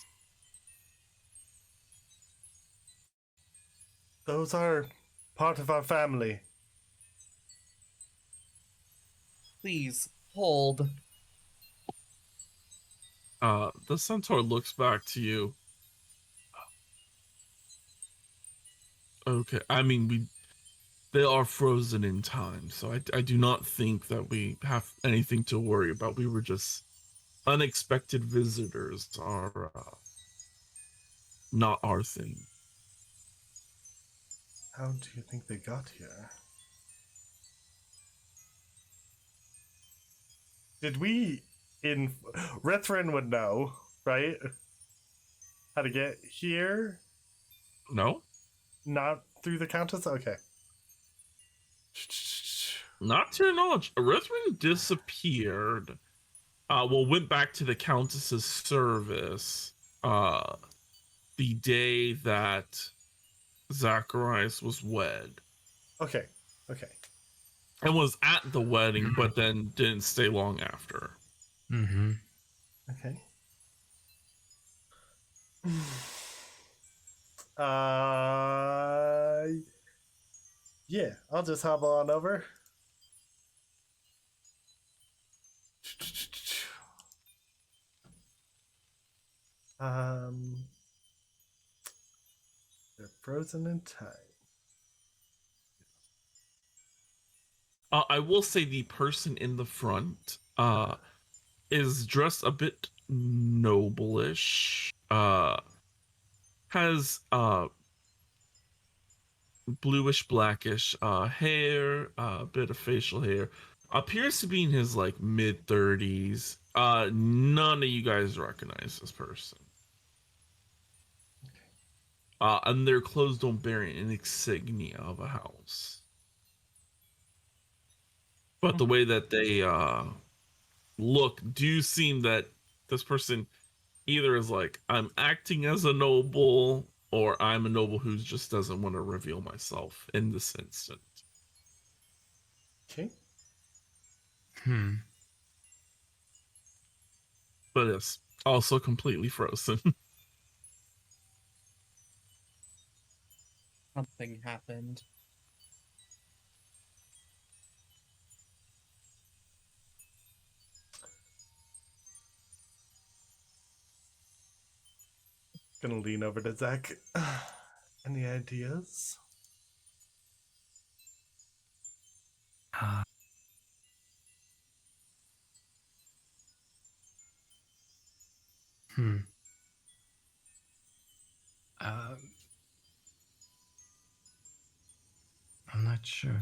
Those are part of our family. Please hold. The centaur looks back to you. Okay, I mean they are frozen in time, so I do not think that we have anything to worry about. We were just unexpected visitors are not our thing. How do you think they got here? Did we in Rethrin would know, right? How to get here? No, Not through the Countess? Okay. not to your knowledge. Rithrin disappeared. Went back to the Countess's service. The day that Zacharias was wed, Okay. Okay. and was at the wedding, but then didn't stay long after. Mm-hmm. Okay. Uh, yeah, I'll just hobble on over. They're frozen in time. I will say the person in the front is dressed a bit noblish. Has bluish blackish hair, a bit of facial hair. Appears to be in his like mid 30s. None of you guys recognize this person. And their clothes don't bear an insignia of a house. But the way that they look do seem that this person either is like, I'm acting as a noble, or I'm a noble who just doesn't want to reveal myself in this instant. Okay. But it's also completely frozen. Something happened. Gonna lean over to Zach. Any ideas? Uh, hmm. Uh, I'm not sure.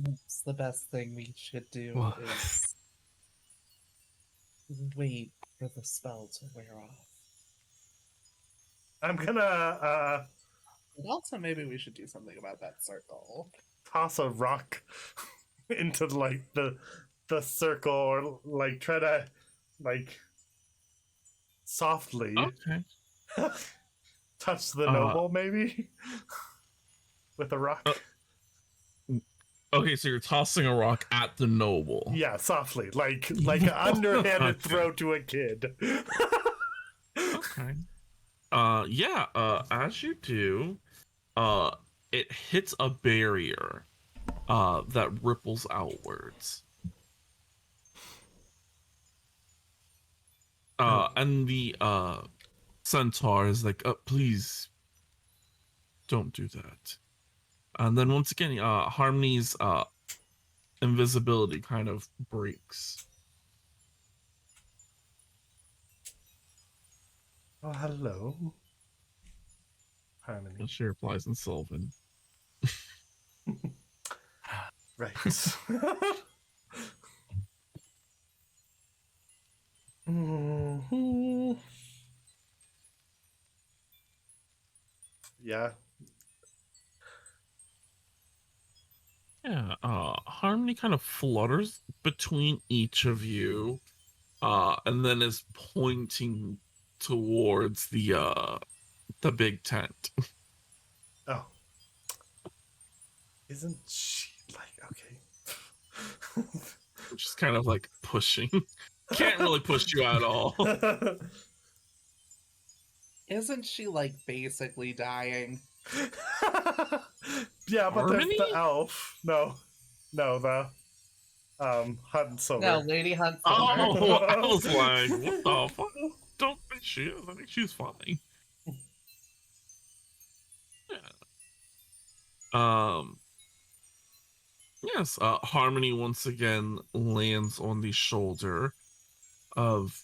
Perhaps the best thing we should do Well, is wait for the spell to wear off. I'm gonna But also, maybe we should do something about that circle. toss a rock into like the circle, or like try to like softly Okay. touch the noble, maybe with a rock. Okay, so you're tossing a rock at the noble. Yeah, softly, like an underhanded Okay. throw to a kid. Okay. Yeah, as you do, it hits a barrier that ripples outwards. And the centaur is like, please don't do that. And then once again, Harmony's invisibility kind of breaks. Oh, hello, Harmony. And she replies in Sylvan. Right. Mhm. Yeah. Yeah, Harmony kind of flutters between each of you, and then is pointing towards the big tent. Oh. Isn't she like okay? Just kind of like pushing. Can't really push you at all. Isn't she like basically dying? Yeah, but there's the Harmony? elf. No, the Hudson No, Silver. Lady Hunt Silver. Oh, I was like, what the fuck? Don't think she is. I think she's fine. Yeah. Um, yes, Harmony once again lands on the shoulder of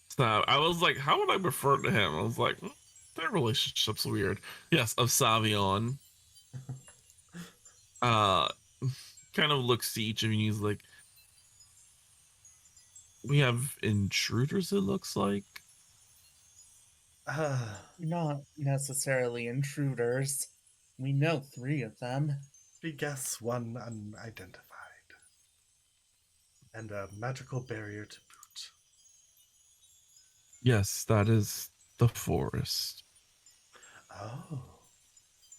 Sav. I was like, how would I refer to him? I was like, their relationship's weird. Yes, of Savion. Uh, kind of looks to each of you and he's like, we have intruders, it looks like. Not necessarily intruders. We know 3 of them. We guess one unidentified. And a magical barrier to boot. Yes, that is the forest. Oh.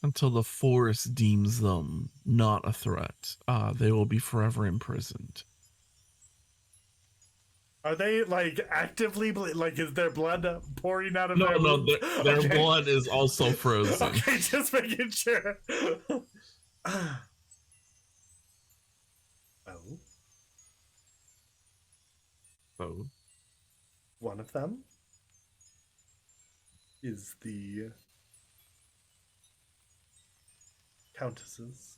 Until the forest deems them not a threat, they will be forever imprisoned. Are they like actively like? Is their blood pouring out of No, their no, wounds? their Okay. blood is also frozen. Okay, just making sure. Oh. So, One of them is the Countess's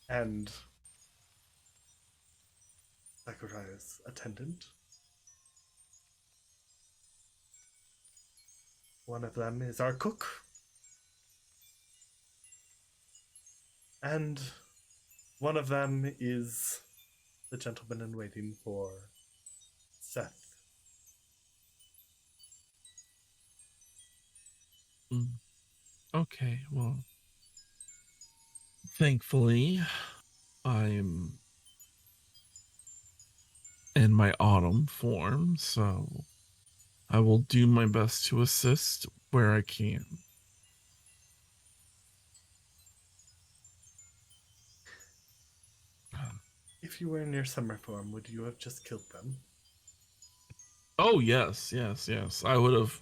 and Zachariah's attendant. One of them is our cook. And one of them is the gentleman in waiting for Seth. okay, well, thankfully, I'm in my autumn form, so I will do my best to assist where I can. If you were in your summer form, would you have just killed them? Oh, yes, yes, yes. I would have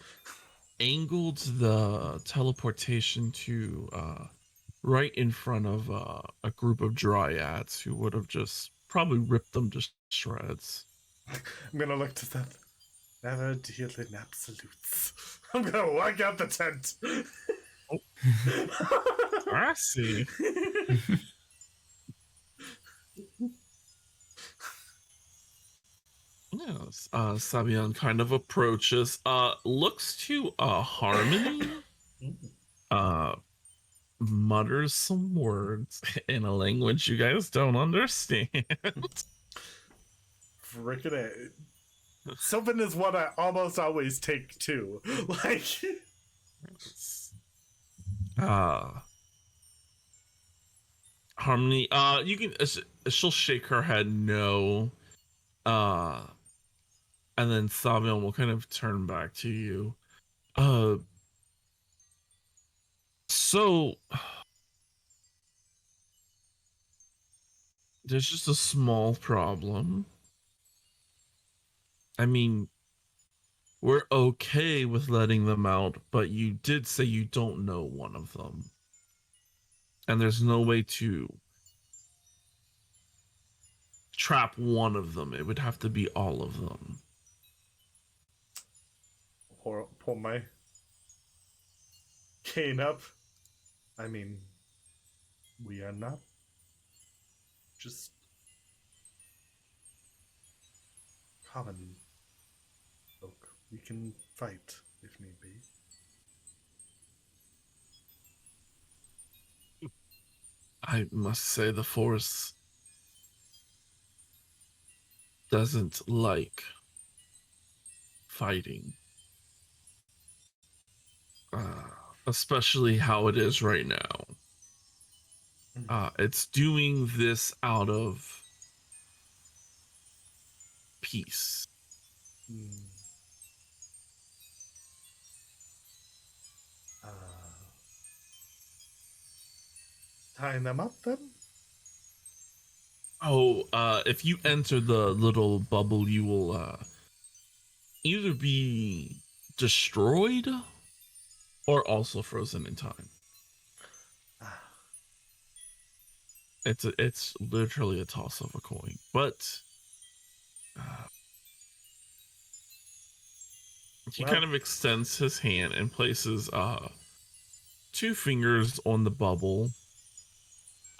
angled the teleportation to right in front of a group of dryads who would have just probably ripped them to shreds. I'm gonna look to Seth. Never deal in absolutes. I'm gonna walk out the tent. I see. Yes, Sabian kind of approaches, looks to Harmony, uh, mutters some words in a language you guys don't understand. Frickin' it. Sylvan is what I almost always take too. Like, uh, Harmony, you can, she'll shake her head no, uh, and then Sabian will kind of turn back to you. Uh, so there's just a small problem. I mean, we're okay with letting them out, but you did say you don't know one of them. And there's no way to trap one of them. It would have to be all of them. pull my cane up. I mean, we are not just common folk. We can fight if need be. I must say the Force doesn't like fighting. Uh, Especially how it is right now. It's doing this out of peace. Hmm. Tying them up then? Oh, if you enter the little bubble, you will either be destroyed or also frozen in time. It's literally a toss of a coin, but he Well- kind of extends his hand and places two fingers on the bubble,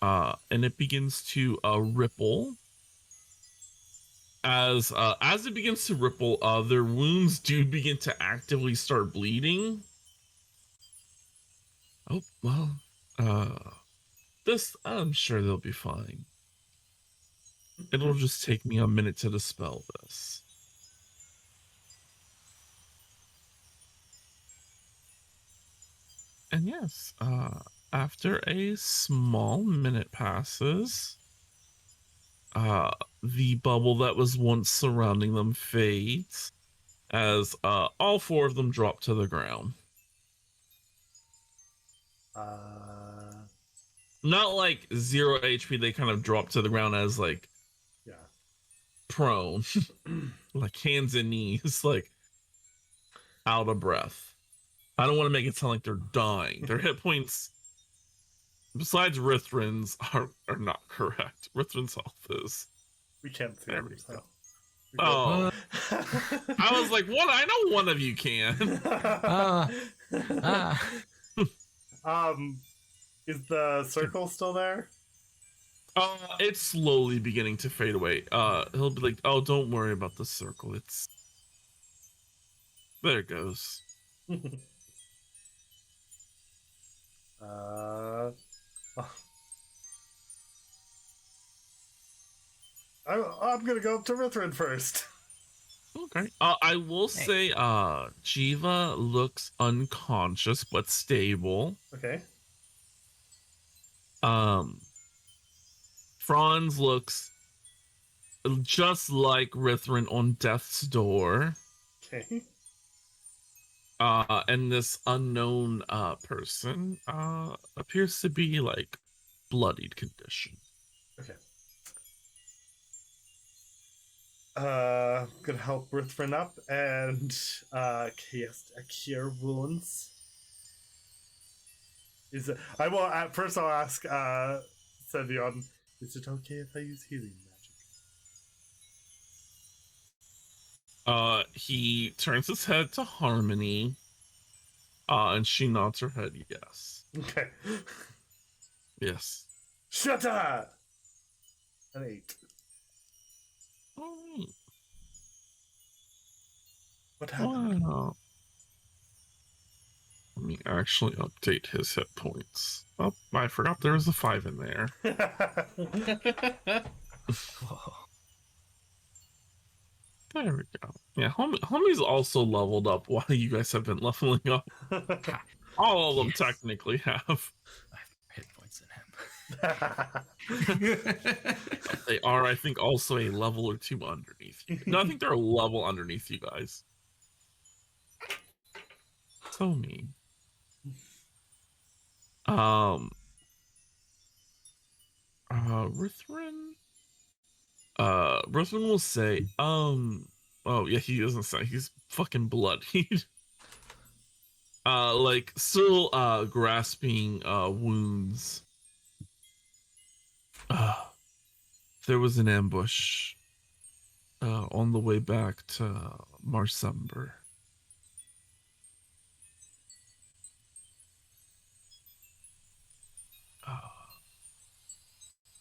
and it begins to ripple. As it begins to ripple, their wounds do begin to actively start bleeding. Oh well, this I'm sure they'll be fine. It'll just take me a minute to dispel this. And yes, after a small minute passes, the bubble that was once surrounding them fades as all four of them drop to the ground. Not like 0 HP, they kind of drop to the ground as like Yeah. prone, like hands and knees, like out of breath. I don't want to make it sound like they're dying. Their hit points, besides Rithrin's, are not correct. Rithrin's health is. We can't see There them, we so. go. Oh, I was like, what? I know one of you can. Is the circle still there? It's slowly beginning to fade away. He'll be like, oh, don't worry about the circle. It's there it goes. I'm gonna go up to Rithrin first. Okay. I will say, Jiva looks unconscious but stable. Okay. Franz looks just like Rithrin on death's door. Okay. And this unknown person appears to be like bloodied condition. Okay. Gonna help Rithrin up and cast a cure wounds. I will at first. I'll ask Sevion, is it okay if I use healing magic? He turns his head to Harmony, and she nods her head yes. Okay. Yes. Shut up! An 8. Alright. What happened? Wow. Let me actually update his hit points. Oh, I forgot there was a 5 in there. Whoa. There we go. Yeah, homie's also leveled up while you guys have been leveling up. All of them Yes. technically have. I have hit points in him. They are, I think, also a level or 2 underneath you. No, I think they're a level underneath you guys. So mean. Rithrin? Rithrin will say, oh yeah, he doesn't say, he's fucking bloodied. Like, still, grasping, wounds. There was an ambush, on the way back to Marsember.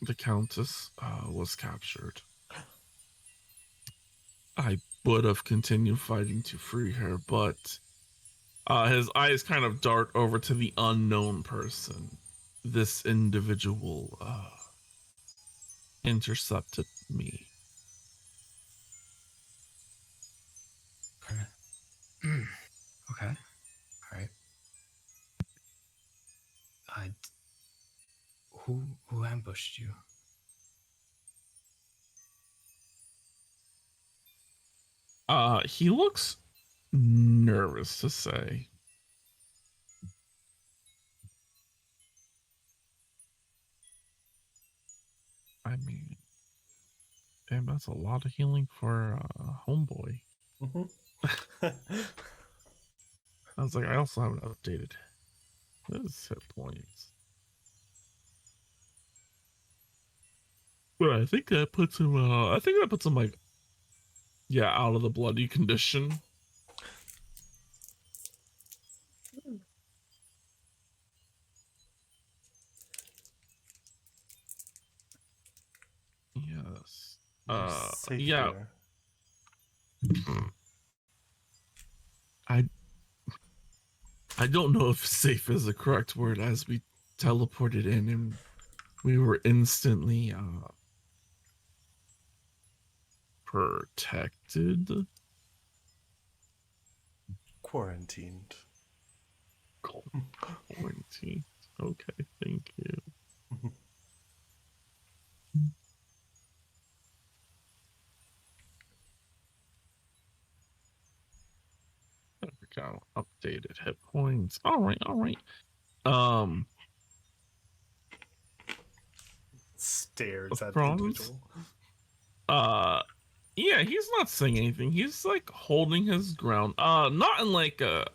The Countess was captured. I would have continued fighting to free her, but his eyes kind of dart over to the unknown person. this individual intercepted me. Okay. Okay. All right. Who ambushed you? He looks nervous to say. I mean, damn, that's a lot of healing for homeboy. I was like, I also haven't updated his hit points. But I think that puts him like, yeah, out of the bloody condition. Yes. You're safe Yeah. here. I don't know if safe is the correct word, as we teleported in and we were instantly protected. Quarantined. Quarantine. Okay, thank you. There we go. Updated hit points. All right, all right. Stares at the Franz? individual. Yeah, he's not saying anything. He's like holding his ground. Not in like a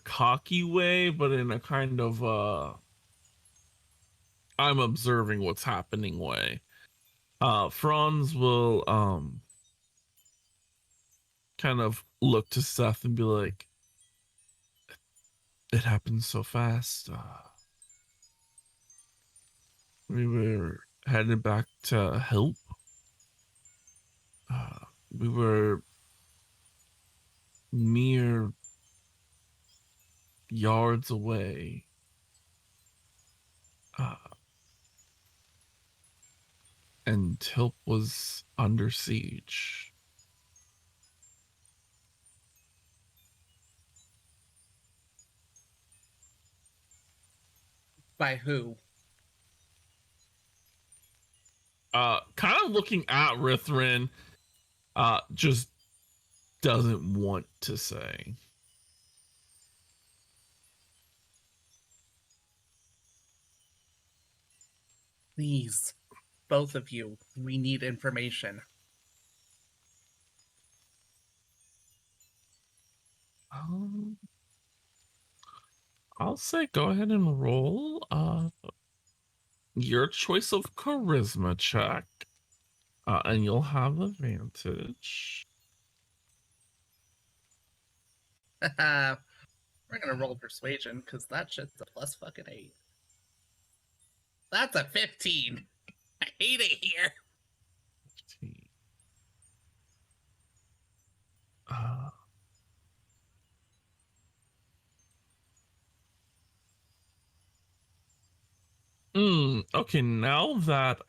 cocky way, but in a kind of I'm observing what's happening way. Franz will kind of look to Seth and be like, it happened so fast. We were headed back to help. We were mere yards away. And Tilp was under siege. By who? Kind of looking at Rithrin, just doesn't want to say. Please, both of you, we need information. I'll say go ahead and roll your choice of charisma check, and you'll have advantage. We're gonna roll persuasion because that shit's a plus fucking 8. That's a 15. I hate it here. 15. Okay, now that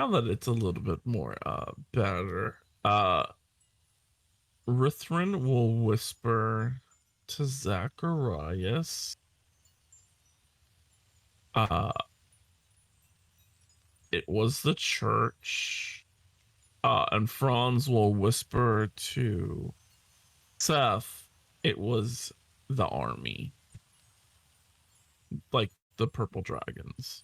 it's a little bit more better, Rithrin will whisper to Zacharias, it was the church. And Franz will whisper to Seth, it was the army. Like the purple dragons.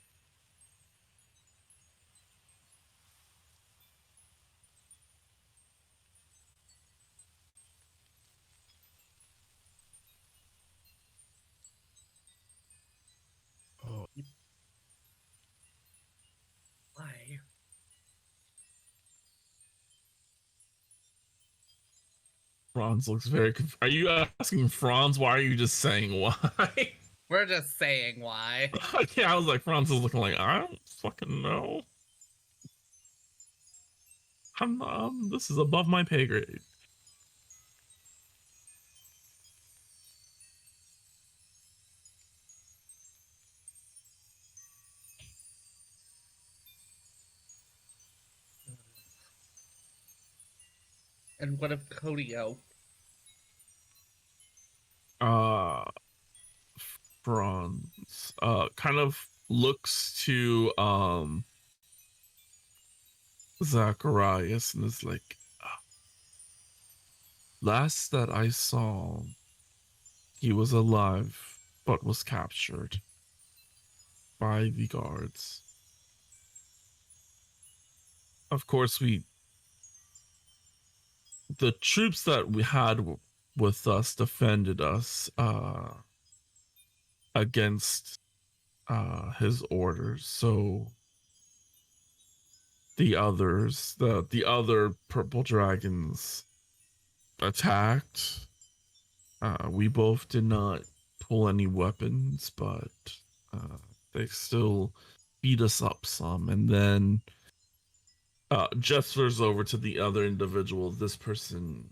Oh, Why? Franz looks very Are you asking Franz why are you just saying why? We're just saying why. Yeah, I was like, Franz is looking like, I don't fucking know. This is above my pay grade. And what of Codio? Uh, Franz kind of looks to Zacharias and is like, last that I saw, he was alive but was captured by the guards. Of course, the troops that we had with us defended us against his orders. So the others, the other purple dragons attacked. We both did not pull any weapons, but they still beat us up some. And then gestures over to the other individual. This person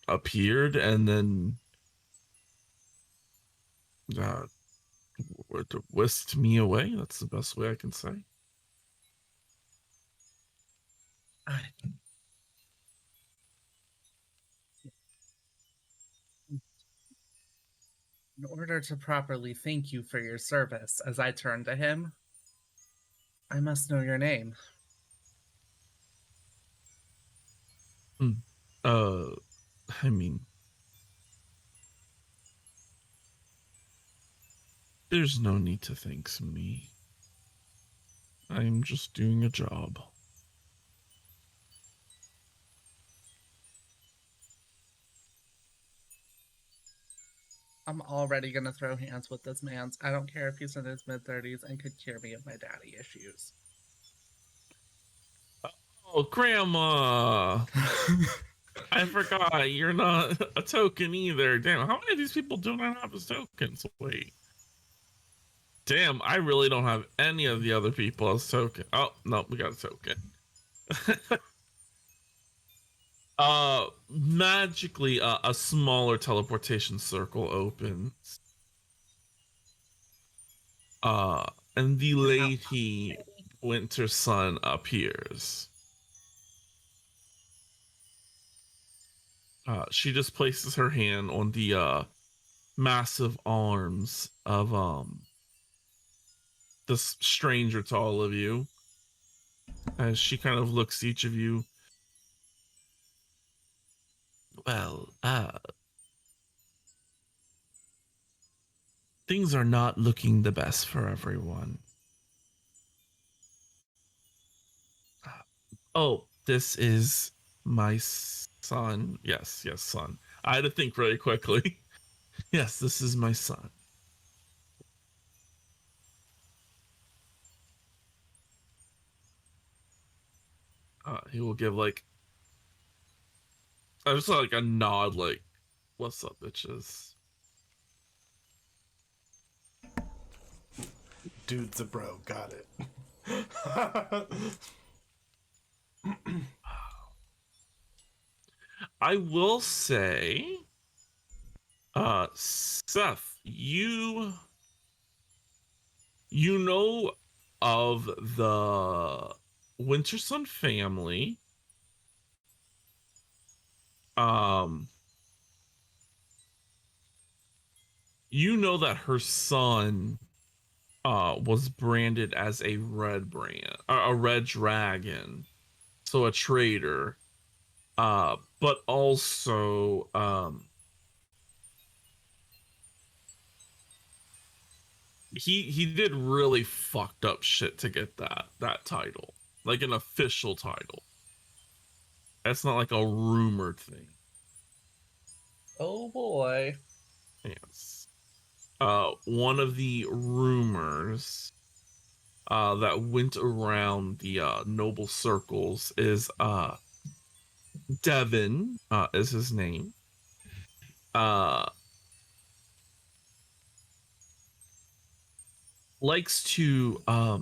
appeared and then uh, whisked me away. That's the best way I can say. I- In order to properly thank you for your service, as I turn to him, I must know your name. I mean, there's no need to thank me. I'm just doing a job. I'm already gonna throw hands with this man. I don't care if he's in his mid-30s and could cure me of my daddy issues. Oh, Grandma! I forgot you're not a token either. Damn, how many of these people do not have as tokens? Wait. Damn, I really don't have any of the other people as token. Oh, no, we got a token. Magically, a smaller teleportation circle opens. And the lady Winter Sun appears. She just places her hand on the massive arms of this stranger to all of you, as she kind of looks at each of you. Well, things are not looking the best for everyone. Oh, this is my son. Yes, son. I had to think really quickly. Yes, this is my son. He will give like, I just like a nod, like, "What's up, bitches?" Dude's a bro. Got it. I will say, Seth, you know of the Wintersun family. You know that her son was branded as a a red dragon, so a traitor. But also he did really fucked up shit to get that title, like an official title. That's not like a rumored thing. Oh boy. Yes. One of the rumors that went around the noble circles is Devin is his name. Likes to how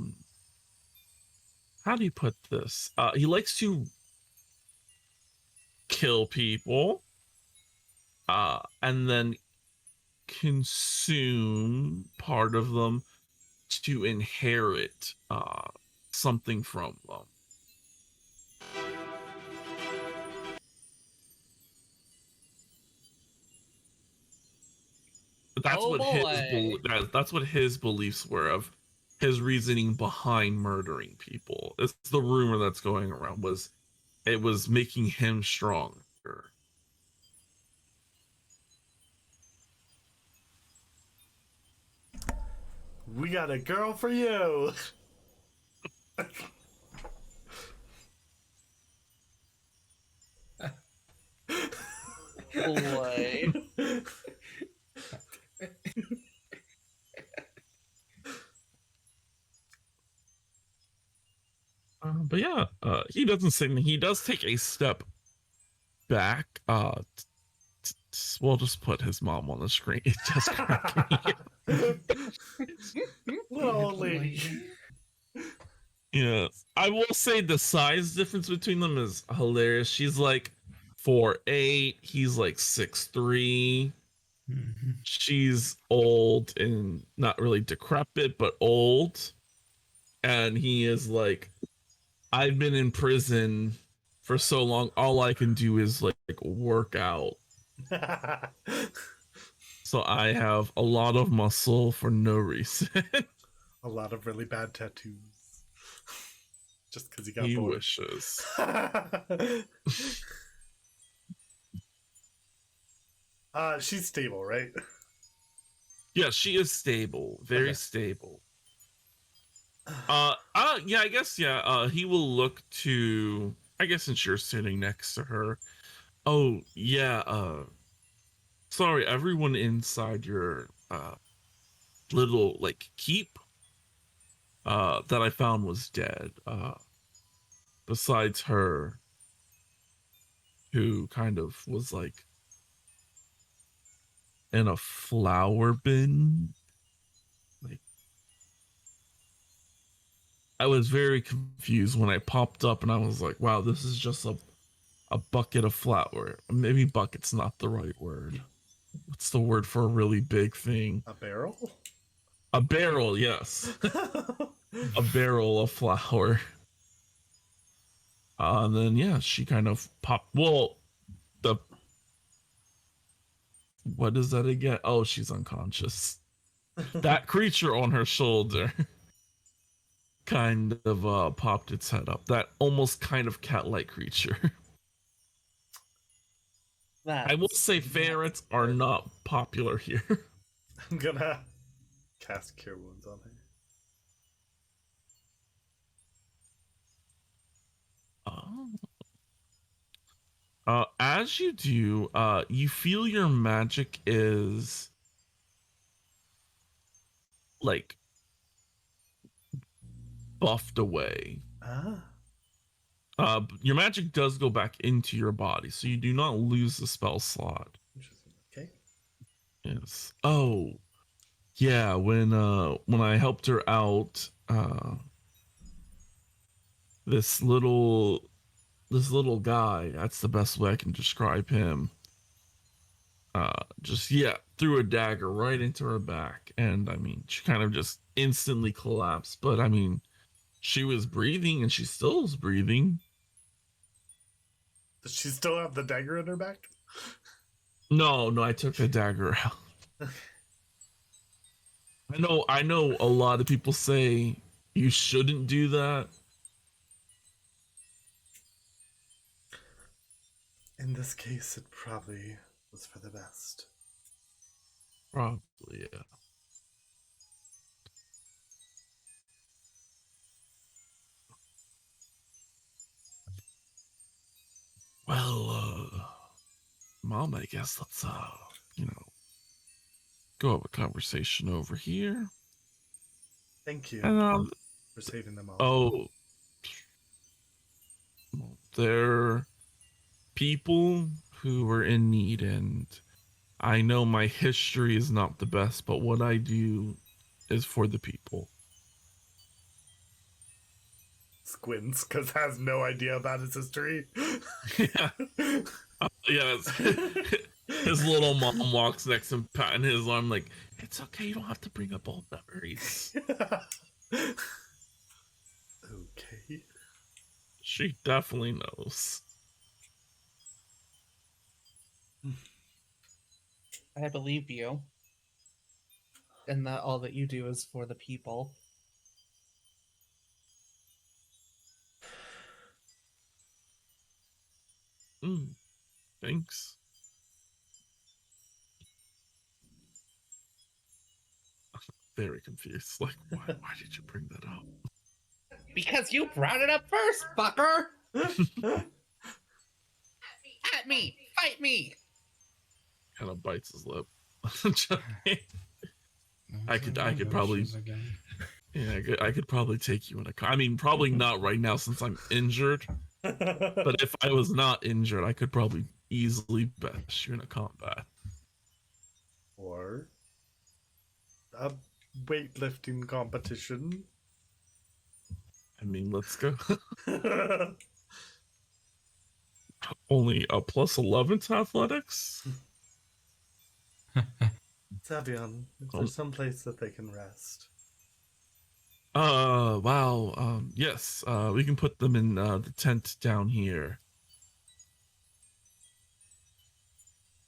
do you put this? He likes to kill people and then consume part of them to inherit something from them. That's Oh what boy. that's what his beliefs were of his reasoning behind murdering people. It's the rumor that's going around was it was making him stronger. We got a girl for you. Boy. But yeah, he doesn't say anything. He does take a step back. We'll just put his mom on the screen. It just cracked me. Little old lady. Yeah, I will say the size difference between them is hilarious. She's like 4'8", he's like 6'3". Mhm. She's old and not really decrepit, but old. And he is like, I've been in prison for so long. All I can do is like work out. So I have a lot of muscle for no reason. A lot of really bad tattoos. Just because he got He bored. wishes. She's stable, right? Yeah, she is stable, very Okay. stable. Yeah, I guess yeah. He will look to. I guess since you're sitting next to her. Oh yeah. Sorry, everyone inside your little like keep that I found was dead. Besides her, who kind of was like in a flower bin. Like I was very confused when I popped up and I was like, wow, this is just a bucket of flour. Maybe bucket's not the right word. What's the word for a really big thing? A barrel? A barrel, yes. A barrel of flour. And then yeah, she kind of popped. Well, the what is that again? Oh, she's unconscious. That creature on her shoulder kind of popped its head up. That almost kind of cat-like creature. I will say ferrets are not popular here. I'm gonna cast Cure Wounds on her. Oh. As you do, you feel your magic is like buffed away. Ah. Your magic does go back into your body, so you do not lose the spell slot. Interesting. Okay. Yes. Oh, yeah. When I helped her out, this little this little guy. That's the best way I can describe him. Just yeah, threw a dagger right into her back, and I mean, she kind of just instantly collapsed. But I mean, she was breathing, and she still is breathing. Does she still have the dagger in her back? No, no, I took the dagger out. I know. A lot of people say you shouldn't do that. In this case, it probably was for the best. Probably, yeah. Well, Mom, I guess let's you know, go have a conversation over here. Thank you And for saving them all. oh, they're people who are in need, and I know my history is not the best, but what I do is for the people. Squints, because has no idea about his history. Yeah. Yes. His little mom walks next to him, patting his arm, like, it's okay, you don't have to bring up old memories. Okay. She definitely knows. I believe you. and that all that you do is for the people. Thanks. Very confused. Like, why did you bring that up? Because you brought it up first, fucker! At me! Fight me! Kind of bites his lip. Joking. I could probably, yeah, I could probably take you in a. I mean, probably not right now since I'm injured. But if I was not injured, I could probably easily bash you in a combat. Or a weightlifting competition. I mean, let's go. Only a plus 11 to athletics. Savion, is there some place that they can rest? Wow. Yes. We can put them in the tent down here.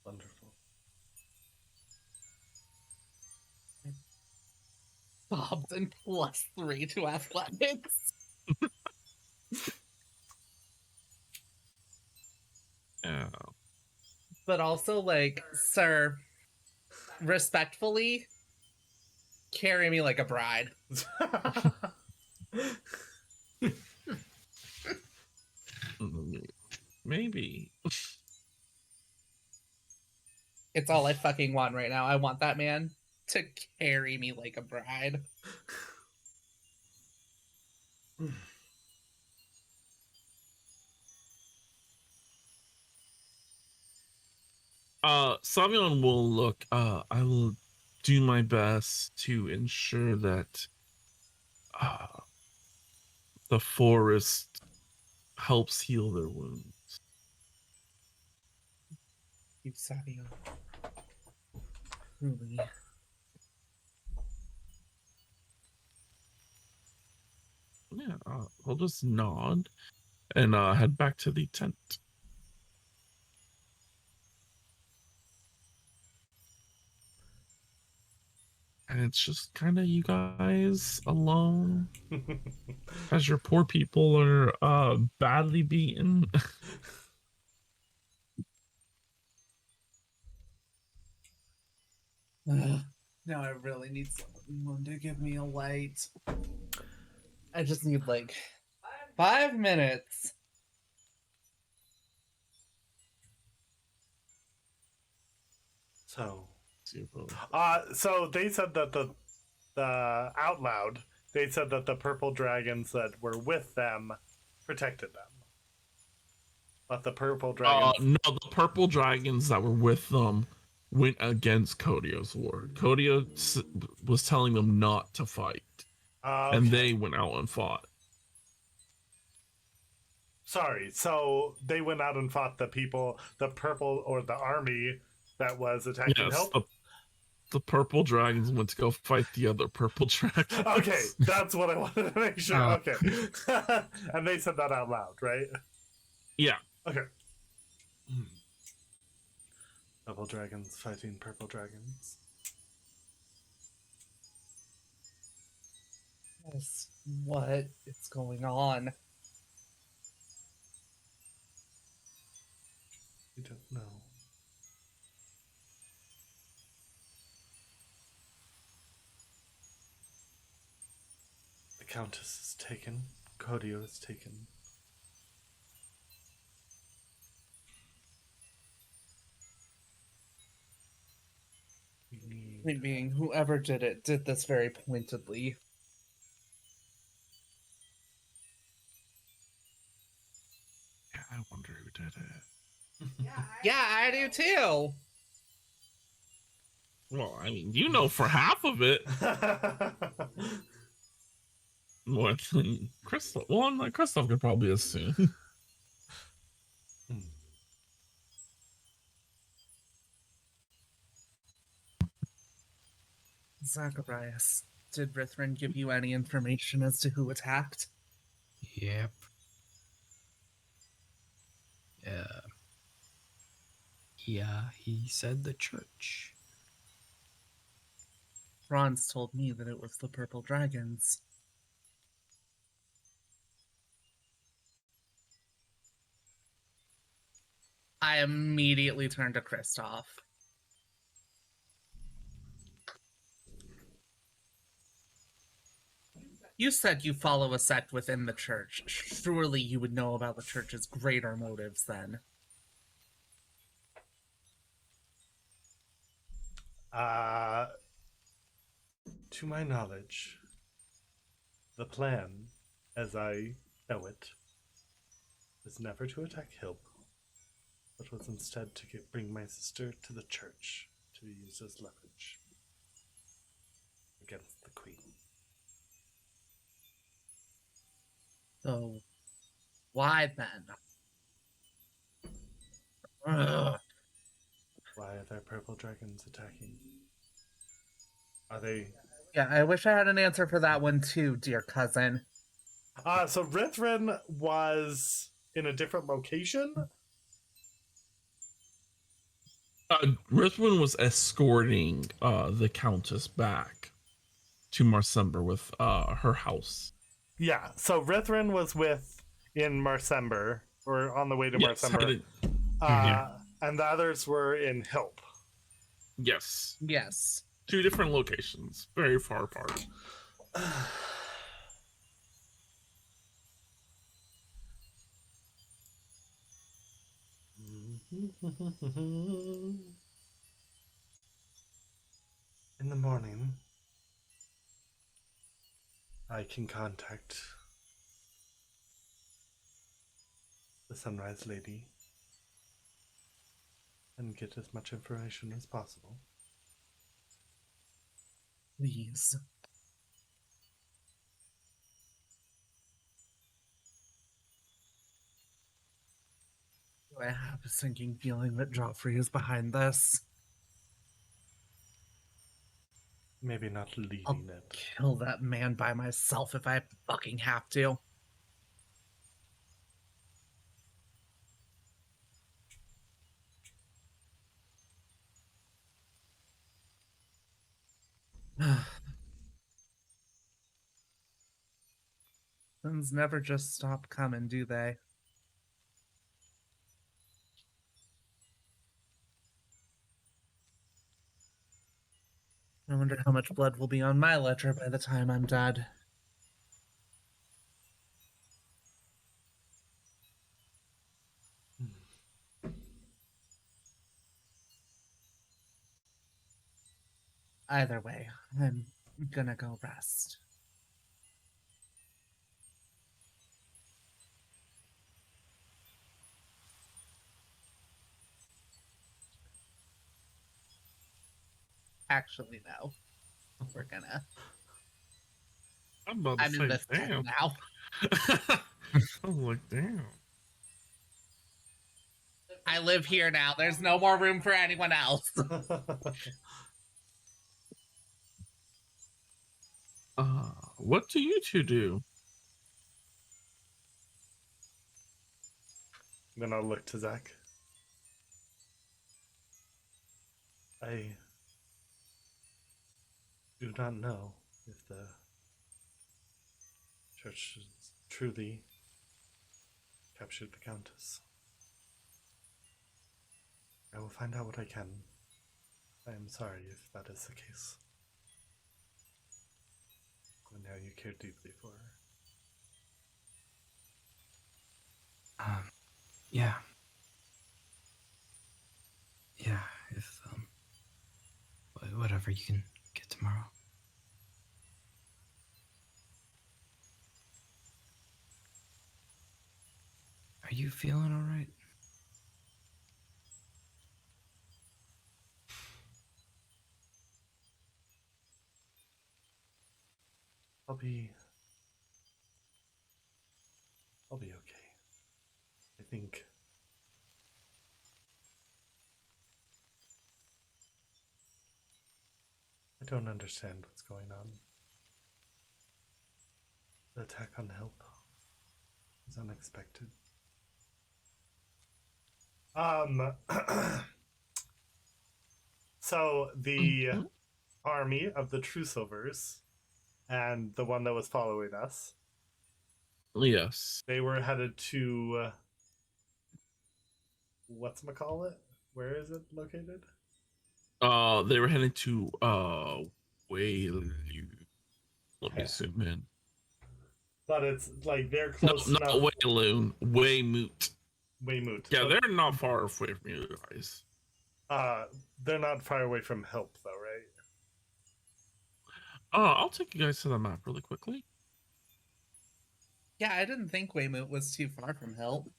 Wonderful. Bob's and +3 to athletics. Yeah. But also, like, sir, respectfully, carry me like a bride. Maybe. It's all I fucking want right now. I want that man to carry me like a bride. Savion will look. I will do my best to ensure that the forest helps heal their wounds. You Savio. Truly. Yeah, I'll just nod and head back to the tent. And it's just kind of you guys alone as your poor people are badly beaten. Now I really need someone to give me a light. I just need like 5 minutes. So, Super. so they said that the out loud, they said that the purple dragons that were with them protected them. But the purple dragons. No, the purple dragons that were with them went against Kodio's word. Kodio was telling them not to fight, and they went out and fought. Sorry, so they went out and fought the people, the purple or the army that was attacking Yes, Help? the purple dragons went to go fight the other purple dragons. Okay, that's what I wanted to make sure. Okay. And they said that out loud, right? Yeah. Okay. Purple dragons fighting purple dragons. Yes, what is going on? We don't know. The Countess is taken. Kodio is taken. Point being, whoever did it did this very pointedly. Yeah, I wonder who did it. Yeah, I do too. Well, I mean, you know, for half of it, more than Christof. Well, Christof could probably assume. Zacharias, did Rithrin give you any information as to who attacked? Yep. Yeah, he said the church. Franz told me that it was the purple dragons. I immediately turned to Christof. You said you follow a sect within the church. Surely you would know about the church's greater motives then. To my knowledge, the plan, as I know it, was never to attack Hilp, but was instead to bring my sister to the church to be used as leverage against the queen. So, why then? Ugh. Why are there purple dragons attacking? Are they... Yeah, I wish I had an answer for that one too, dear cousin. So Rithrin was in a different location? Ruthven was escorting the Countess back to Marsember with her house. Yeah, so Rithrin was in Marsember, or on the way to Yes, Marsember. And the others were in Hilp. yes. Yes. 2 different locations, very far apart. In the morning, I can contact the Sunrise Lady and get as much information as possible. Please. Do I have a sinking feeling that Joffrey is behind this? Maybe not leading I'll it. kill that man by myself if I fucking have to. Things never just stop coming, do they? I wonder how much blood will be on my ledger by the time I'm dead. Either way, I'm gonna go rest. Actually, no. We're gonna. I'm about to I'm say, in this damn. tent now. I was like, damn. I live here now. There's no more room for anyone else. What do you 2 do? Then I'll look to Zach. I do not know if the church has truly captured the Countess. I will find out what I can. I am sorry if that is the case. I know you care deeply for her. Yeah. Yeah, if, whatever, you can get tomorrow. Are you feeling alright? I'll be okay. I think I don't understand what's going on. The attack on Help was unexpected. So the army of the True Silvers and the one that was following us. Yes. They were headed to whatchamacallit? Where is it located? They were heading to Waylu. Let me Okay. zoom in. But it's like they're No, close not enough. Wayloon. Waymoot. Weymouth. Yeah, But, they're not far away from you guys. they're not far away from Help though, right? I'll take you guys to the map really quickly. Yeah, I didn't think Weymouth was too far from Help.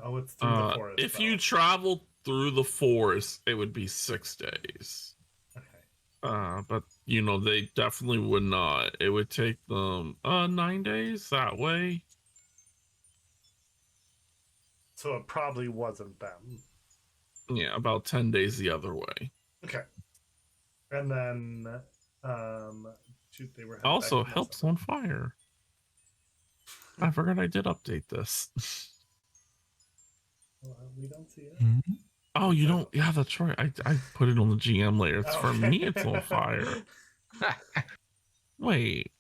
Oh, it's through the forest. If though. you travel through the forest, it would be 6 days. Okay. But you know, they definitely would not. It would take them 9 days that way. So it probably wasn't them. Yeah, about 10 days the other way. Okay. And then shoot, they were Also, back in Help's December. on fire. I forgot I did update this. We don't see it. Hmm? Oh, you don't? Yeah, that's right. I put it on the GM layer. It's for Okay. me. It's on fire. Wait.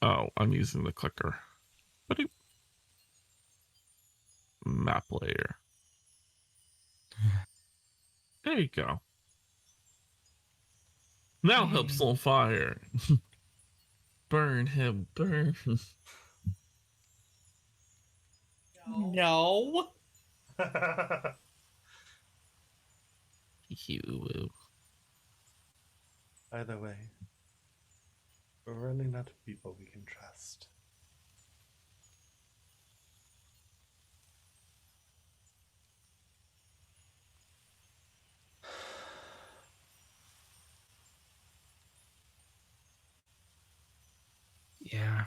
Oh, I'm using the clicker. Ba-doop. Map layer. There you go. Now Help's on fire. Burn him, burn. No. You. Either way, we're running out of people we can trust. Yeah.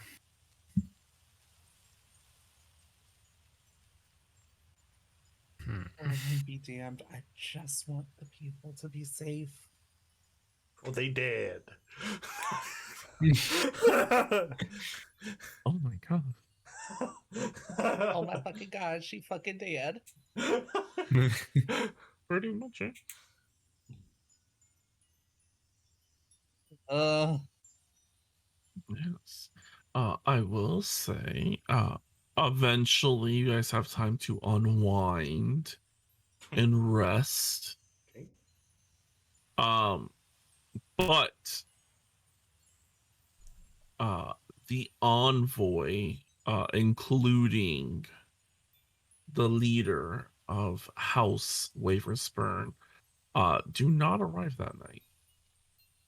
God be damned. I just want the people to be safe. Well, they did. Oh my god. Oh my fucking god, she fucking did. Pretty much it. Yes. I will say, eventually you guys have time to unwind and rest. Okay. But the envoy, including the leader of House Waversburn, do not arrive that night.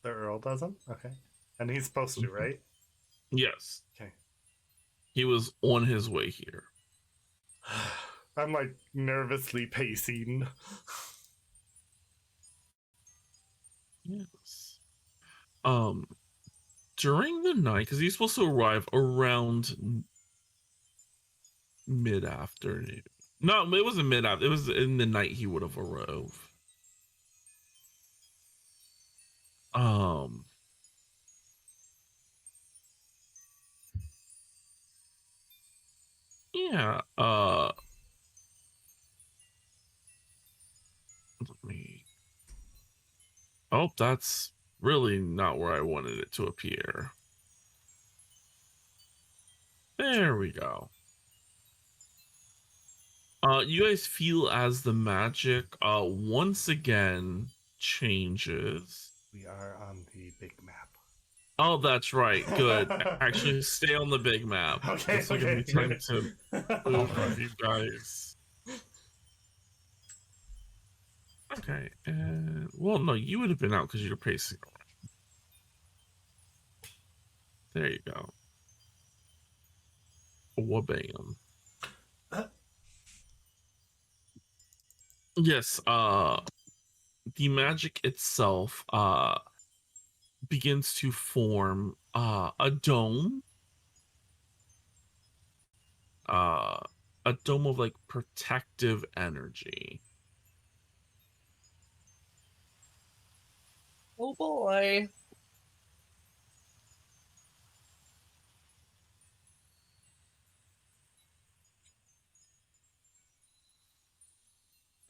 The Earl doesn't? Okay. And he's supposed to, right? Yes. Okay. He was on his way here. I'm like nervously pacing. Yes. During the night, because he's supposed to arrive around mid-afternoon. No, it wasn't mid-afternoon. It was in the night he would have arrived. Yeah, let me... Oh, that's really not where I wanted it to appear. There we go. You guys feel as the magic once again changes. We are on the big map. Oh, that's right. Good. Actually, stay on the big map. Okay, This will give me time to move with you guys. Okay, and well, no, you would have been out because you're pacing around. There you go. Wabam. Yes, the magic itself begins to form a dome. A dome of like protective energy. Oh boy.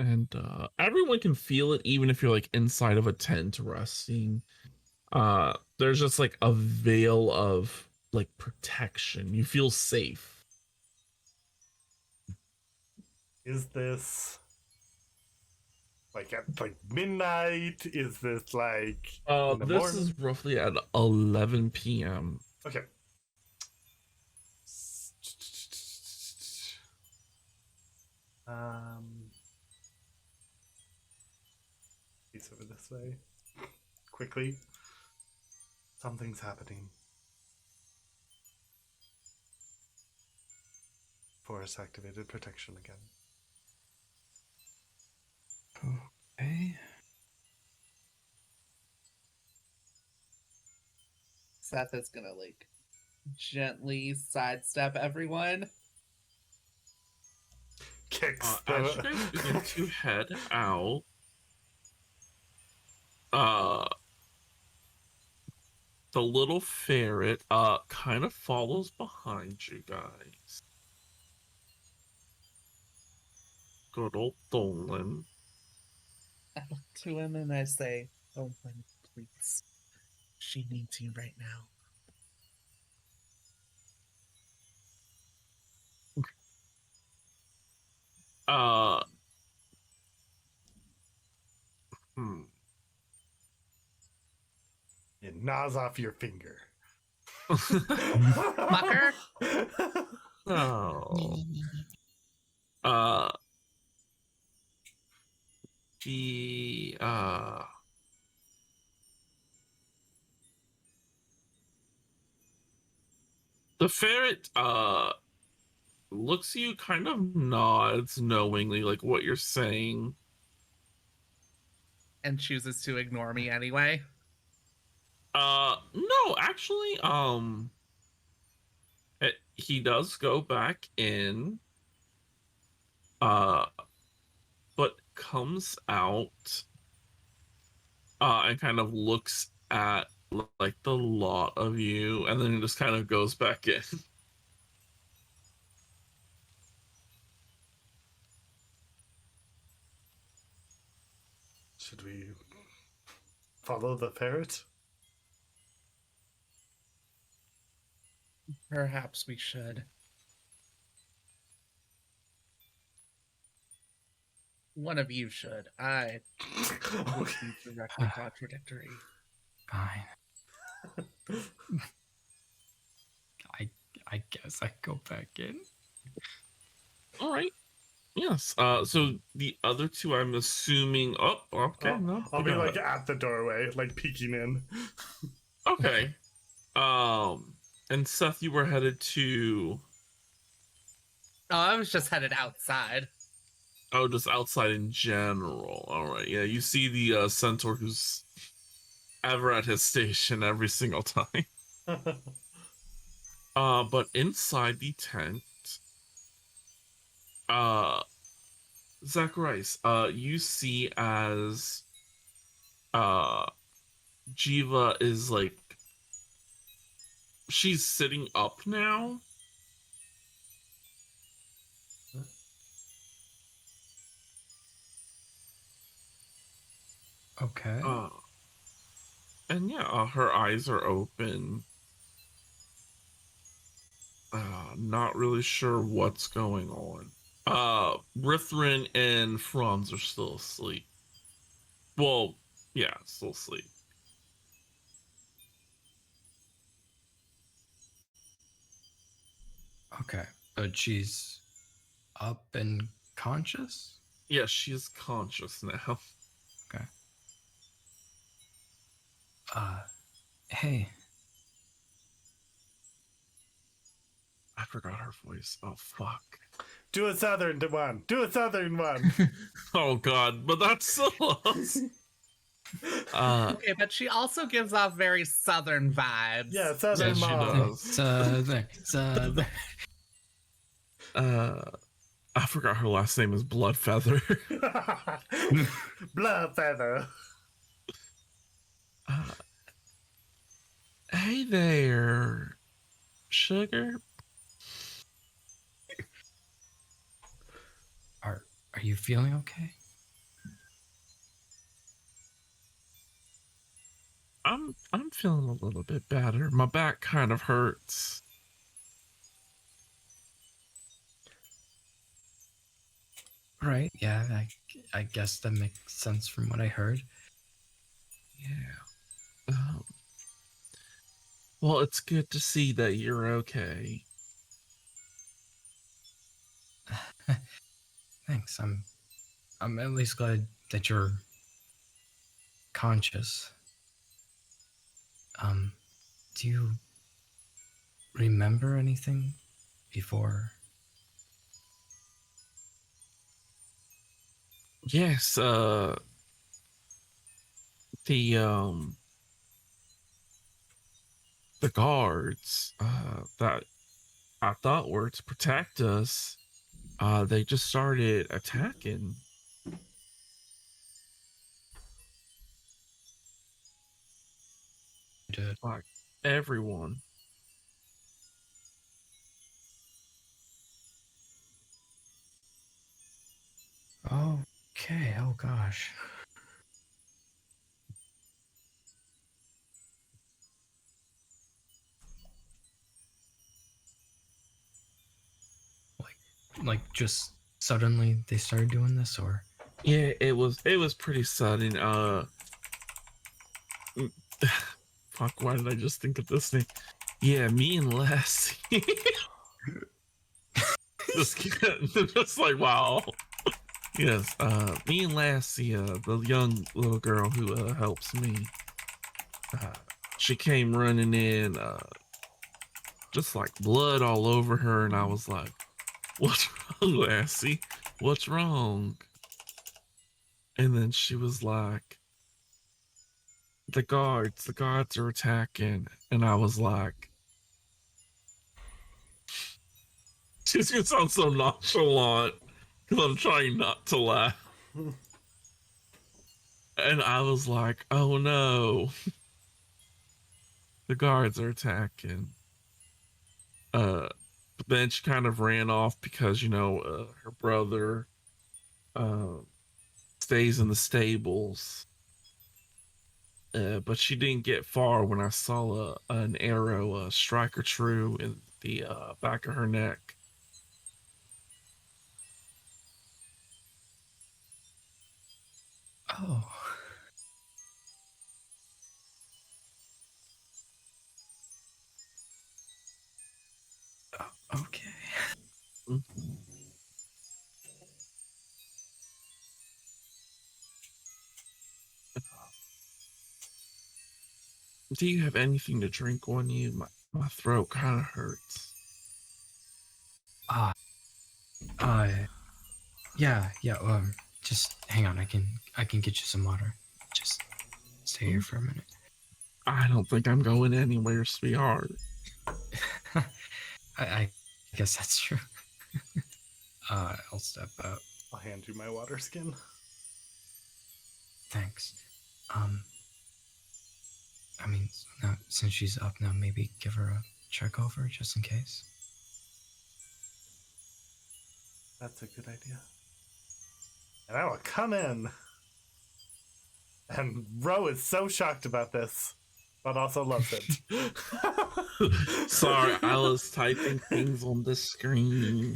And everyone can feel it, even if you're like inside of a tent resting. There's just like a veil of like protection. You feel safe. Is this like at like midnight? Is this like in the This morning? is roughly at 11 p.m. Okay. He's over this way. Quickly. Something's happening. Forest activated protection again. Okay. Seth is gonna like gently sidestep everyone. Kicks As you guys begin to head out, the little ferret kind of follows behind you guys. Good old Dolan. I look to him and I say, "Oh, Lynn, please. She needs you right now." Uh, hmm. It gnaws off your finger. Mucker? Oh. She, the ferret, looks at you, kind of nods knowingly, like what you're saying. And chooses to ignore me anyway. No, actually, he does go back in, uh, but comes out, and kind of looks at like the lot of you, and then just kind of goes back in. Should we follow the ferret? Perhaps we should. One of you should. I would be directly contradictory. Fine. I guess I go back in. All right. Yes. So the other two, I'm assuming. Oh, okay. No, I'll we be got like it. at the doorway, like peeking in. Okay. And Seth, you were headed to. Oh, I was just headed outside. Oh, just outside in general. All right. Yeah, you see the centaur who's ever at his station every single time. But inside the tent, Zacharias, you see as Jiva is like, she's sitting up now. Okay. And yeah, her eyes are open. Not really sure what's going on. Rithrin and Franz are still asleep. Well, yeah, still asleep. Okay. But she's up and conscious? Yeah, she's conscious now. Okay. Hey. I forgot her voice. Oh, fuck. Do a southern one. Do a southern one. Oh, God, but that's so us. Okay, but she also gives off very southern vibes. Yeah, southern Yeah, she mom. does. Southern. I forgot her last name is Bloodfeather. Blood feather. Hey there, sugar. Are you feeling okay? I'm feeling a little bit better. My back kind of hurts. Right. Yeah. I guess that makes sense from what I heard. Yeah. Well, it's good to see that you're okay. Thanks. I'm at least glad that you're conscious. Do you remember anything before? Yes, the um the guards that I thought were to protect us, they just started attacking Did. like everyone. Okay. Oh gosh. Like just suddenly they started doing this, or? Yeah, it was pretty sudden. Mm, fuck, why did I just think of this thing? Yeah, me and Lassie. just just like wow. Yes, me and Lassie, the young little girl who helps me, uh, she came running in, just like blood all over her, and I was like, "What's wrong, Lassie? What's wrong?" And then she was like, the guards are attacking," and I was like, "She's gonna sound so nonchalant because I'm trying not to laugh," and I was like, "Oh no, the guards are attacking." But then she kind of ran off because her brother uh stays in the stables. But she didn't get far when I saw an arrow strike her true in the back of her neck. Oh. Okay. Mhm. Do you have anything to drink on you? My throat kind of hurts. Uh, uh, yeah. Just hang on. I can get you some water. Just stay here for a minute. I don't think I'm going anywhere, sweetheart. I guess that's true. I'll step out. I'll hand you my water skin. Thanks. I mean, now since she's up now, maybe give her a check over just in case. That's a good idea. And I will come in. And Ro is so shocked about this, but also loves it. Sorry, I was typing things on the screen.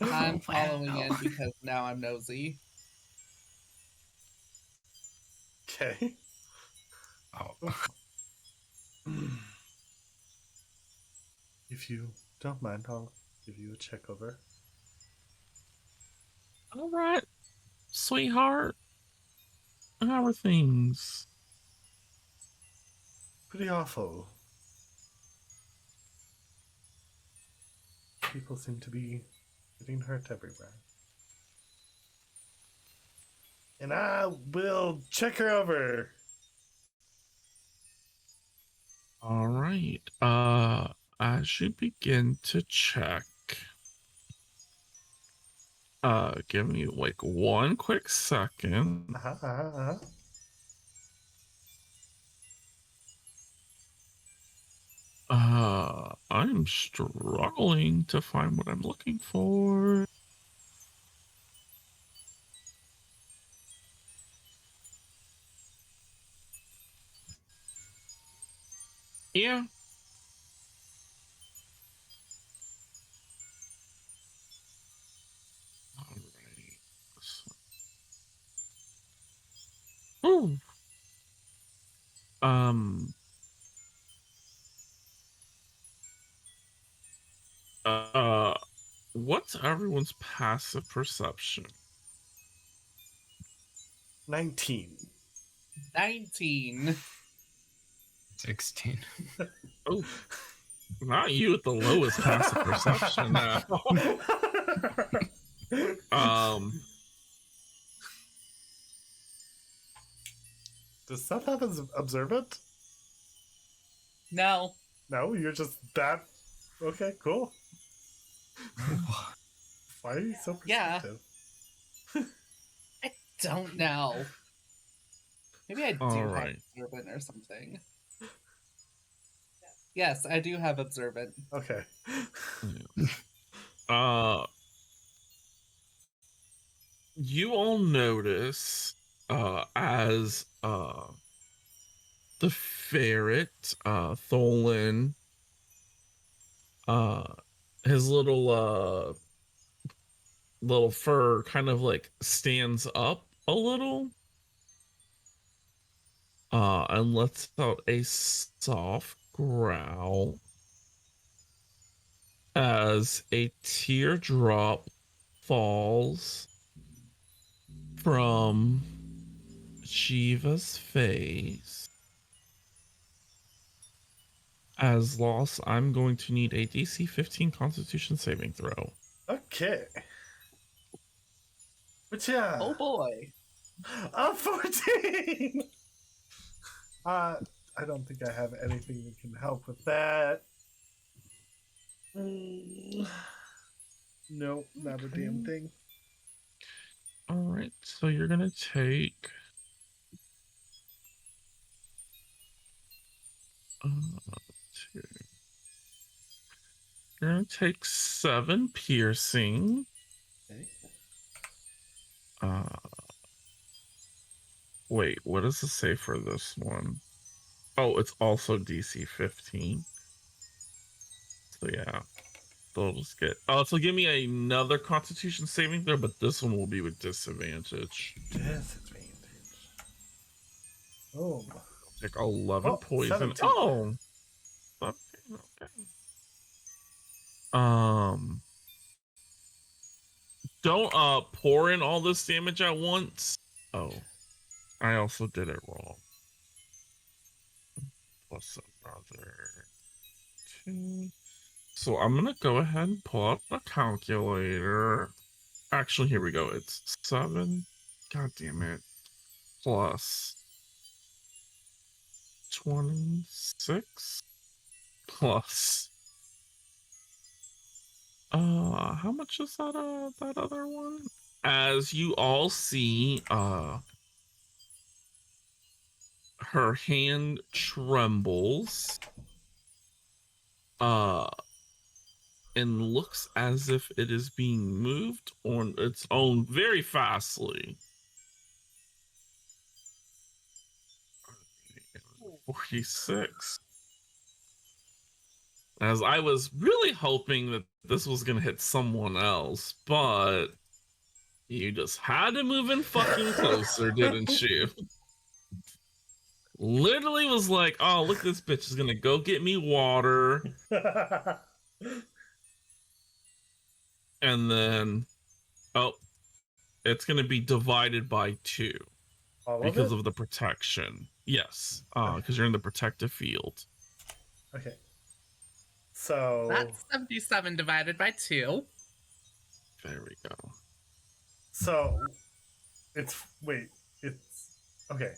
I'm Oh, following wow. in because now I'm nosy. Okay. Oh. If you don't mind, I'll give you a check over. All right, sweetheart. How are things? Pretty awful. People seem to be getting hurt everywhere. And I will check her over. All right. As you begin to check, give me like one quick second. I'm struggling to find what I'm looking for. Yeah. Alright. Ooh. Um. Uh. What's everyone's passive perception? 19. 19. 16. Oh, not you at the lowest passive perception now. Um. Does Seth have his observant? No. No, you're just that. Okay, cool. Why are you so Yeah. perceptive? I don't know. Maybe I do All have right. observant or something. Yes, I do have observant. Okay. Uh. You all notice, as the ferret, Tholan, uh, his little fur kind of like stands up a little, and lets out a soft growl as a teardrop falls from Shiva's face. As lost, I'm going to need a DC 15 Constitution saving throw. Okay. But yeah. Oh boy. A 14! I don't think I have anything that can help with that. Nope, not a damn thing. All right, so you're gonna take two. You're gonna take 7 piercing. Okay. Wait, what does it say for this one? Oh, it's also DC 15. So yeah, they'll just get. Oh, so give me another Constitution saving throw, but this one will be with disadvantage. Disadvantage. Oh. Take 11 Oh, poison. 17. Oh, okay, okay. Don't pour in all this damage at once. Oh, I also did it wrong. Plus another 2. So I'm gonna go ahead and pull up a calculator. Actually, here we go. It's 7. God damn it. Plus 26 plus. How much is that? That other one. As you all see, her hand trembles. And looks as if it is being moved on its own very fastly. 46. As I was really hoping that this was gonna hit someone else, but you just had to move in fucking closer, didn't you? Literally was like, oh, look, this bitch is gonna go get me water. And then, oh, it's gonna be divided by 2 because of the protection. Yes, because you're in the protective field. Okay. So That's 77 divided by 2. There we go. So it's okay.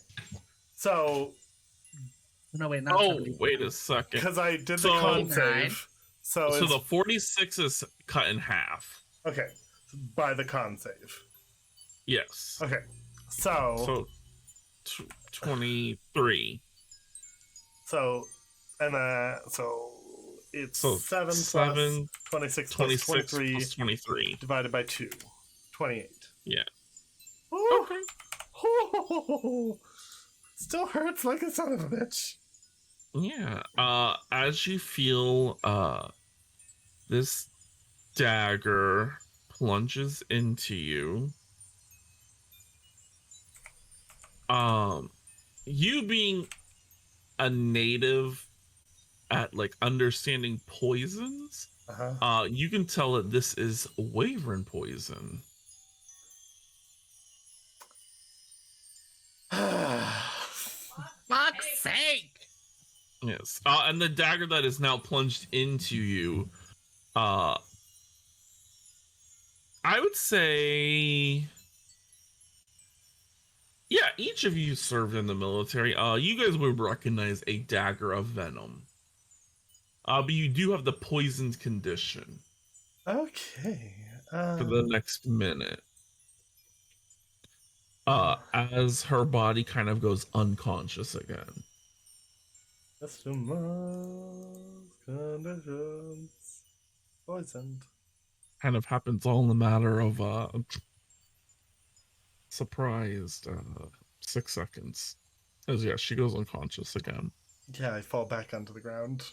So No, wait, not 70. Wait a second. because I did the So- con 9. save, so it's the 46 is cut in half. okay by the con save. Yes. Okay, so 23. so it's So 7 7 plus 26 plus 26 23 plus 23. divided by 2. 28. Yeah. Ooh. Okay. Ooh. Still hurts like a son of a bitch. Yeah. As you feel this dagger plunges into you, you being a native at like understanding poisons, Uh-huh. you can tell that this is wyvern poison. Fuck's sake! Yes. And the dagger that is now plunged into you, I would say, yeah, each of you served in the military. You guys would recognize a dagger of venom. But you do have the poisoned condition Okay. for the next minute. As her body kind of goes unconscious again. Customers, conditions, poisoned. Kind of happens all in the matter of surprised 6 seconds. As yeah, she goes unconscious again. Yeah, I fall back onto the ground.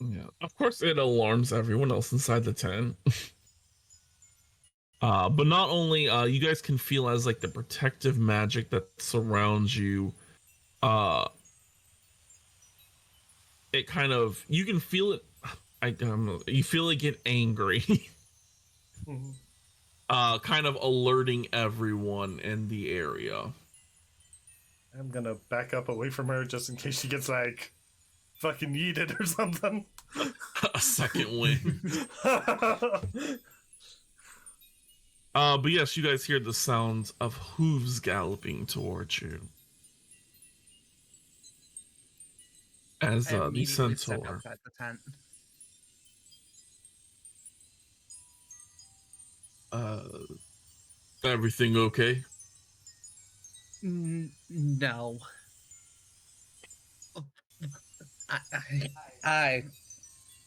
Yeah. Of course it alarms everyone else inside the tent. But not only you guys can feel as like the protective magic that surrounds you, uh it kind of, you can feel it. I don't know, you feel it get angry. Kind of alerting everyone in the area. I'm gonna back up away from her just in case she gets like fucking yeeted or something. A second wind. But yes, you guys hear the sounds of hooves galloping towards you. As I the immediately step centaur. outside the tent. Everything okay? No. I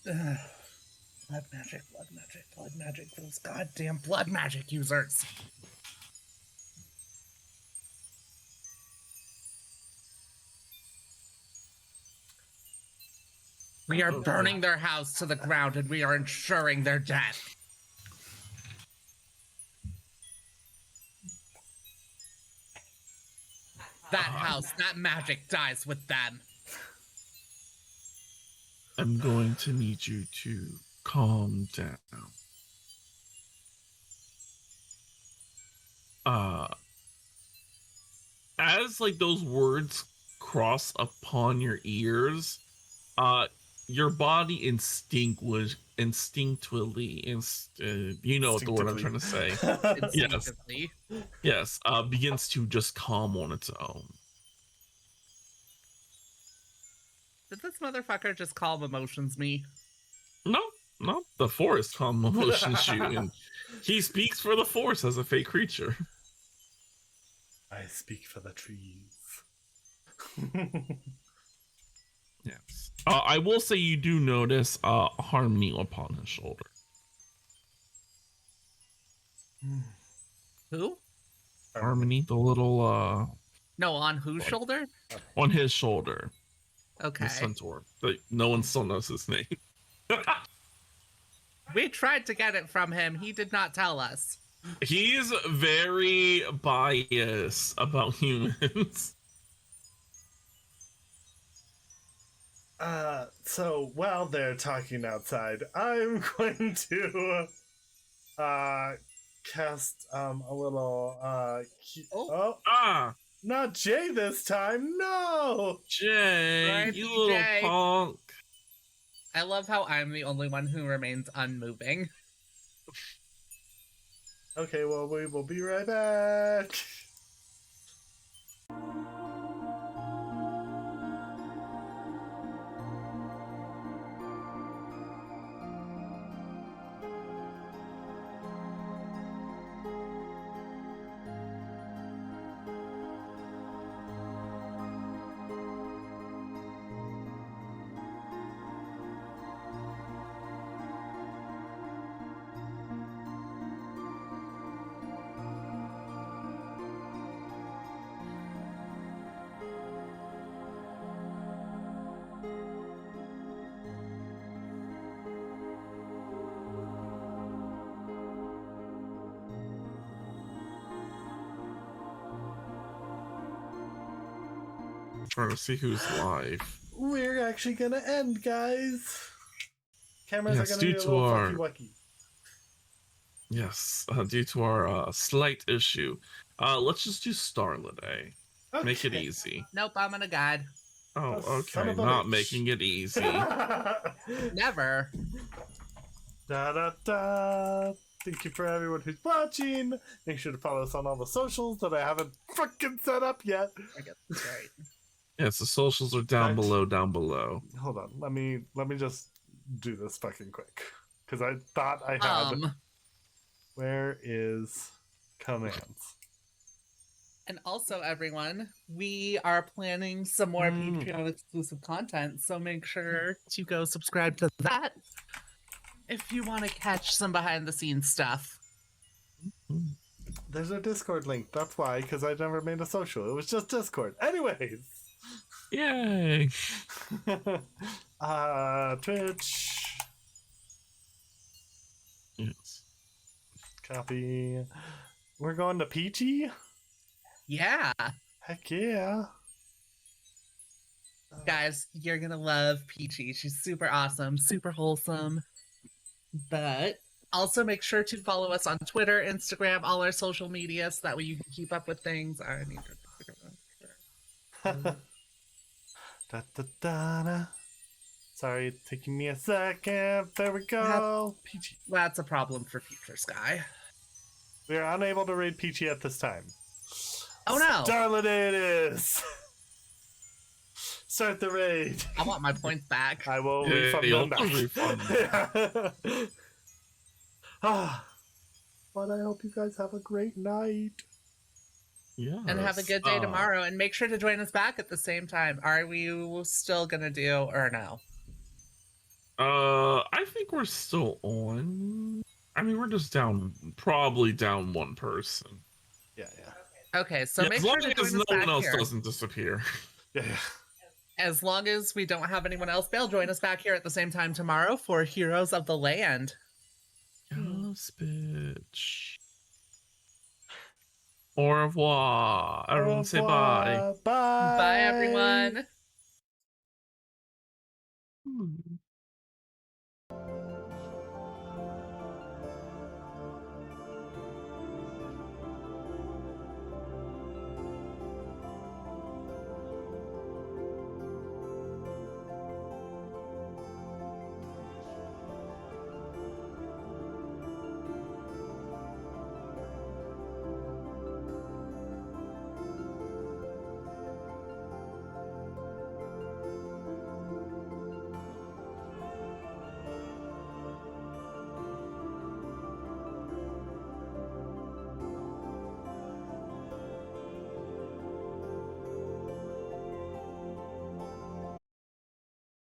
blood magic, blood magic, blood magic. Those goddamn blood magic users. We are burning their house to the ground and we are ensuring their death. That house, that magic dies with them. I'm going to need you to calm down. As like those words cross upon your ears, your body you know what the word I'm trying to say. Instinctively. Yes, begins to just calm on its own. Did this motherfucker just calm emotions me? No, the forest calm emotions you, and he speaks for the forest as a fake creature. I speak for the trees. Yes. I will say you do notice Harmony upon his shoulder. Who? Harmony, the little No, on whose shoulder? on his shoulder. Okay. The centaur. But no one still knows his name. We tried to get it from him. He did not tell us. He's very biased about humans. So while they're talking outside, I'm going to cast a little not Jay this time, no! Jay, RIP you little Jay. punk. I love how I'm the only one who remains unmoving. Okay, well, we will be right back. Trying to see who's live. We're actually gonna end, guys. Cameras Yes, are gonna due be a to little our- fucky wucky. Yes, due to our slight issue. Let's just do Starlit, eh? Make it Okay. easy. Nope, I'm gonna guide. Oh, Oh, son okay. of a Not bitch. making it easy. Never. Da da da. Thank you for everyone who's watching. Make sure to follow us on all the socials that I haven't fucking set up yet. I get this right. Yes, the socials are down Right. below, down below. Hold on. Let me just do this fucking quick. Because I thought I had. Where is commands? And also, everyone, we are planning some more Patreon exclusive content, so make sure to go subscribe to that if you want to catch some behind the scenes stuff. There's a Discord link. That's why, because I never made a social. It was just Discord. Anyways. Yay! Twitch. Yes. Copy. We're going to Peachy? Yeah. Heck yeah. Guys, you're gonna love Peachy. She's super awesome, super wholesome. But also make sure to follow us on Twitter, Instagram, all our social media, so that way you can keep up with things. I need to Da, da, da, da. Sorry, it's taking me a second. There we go. Peachy. That's a problem for future Sky. We are unable to raid Peachy at this time. Oh no! Starlit it is. Start the raid. I want my points back. I will Yeah, refund you'll them back. refund But I hope you guys have a great night. Yeah. And have a good day tomorrow. And make sure to join us back at the same time. Are we still gonna do or no? I think we're still on. I mean, we're just down, probably down one person. Yeah. Okay, so Yeah, make as sure long to join as us no back one else here. doesn't disappear. Yeah. As long as we don't have anyone else bail, join us back here at the same time tomorrow for Heroes of the Land. Yes, bitch. Au revoir. Everyone say bye. Bye. Bye, everyone. Hmm.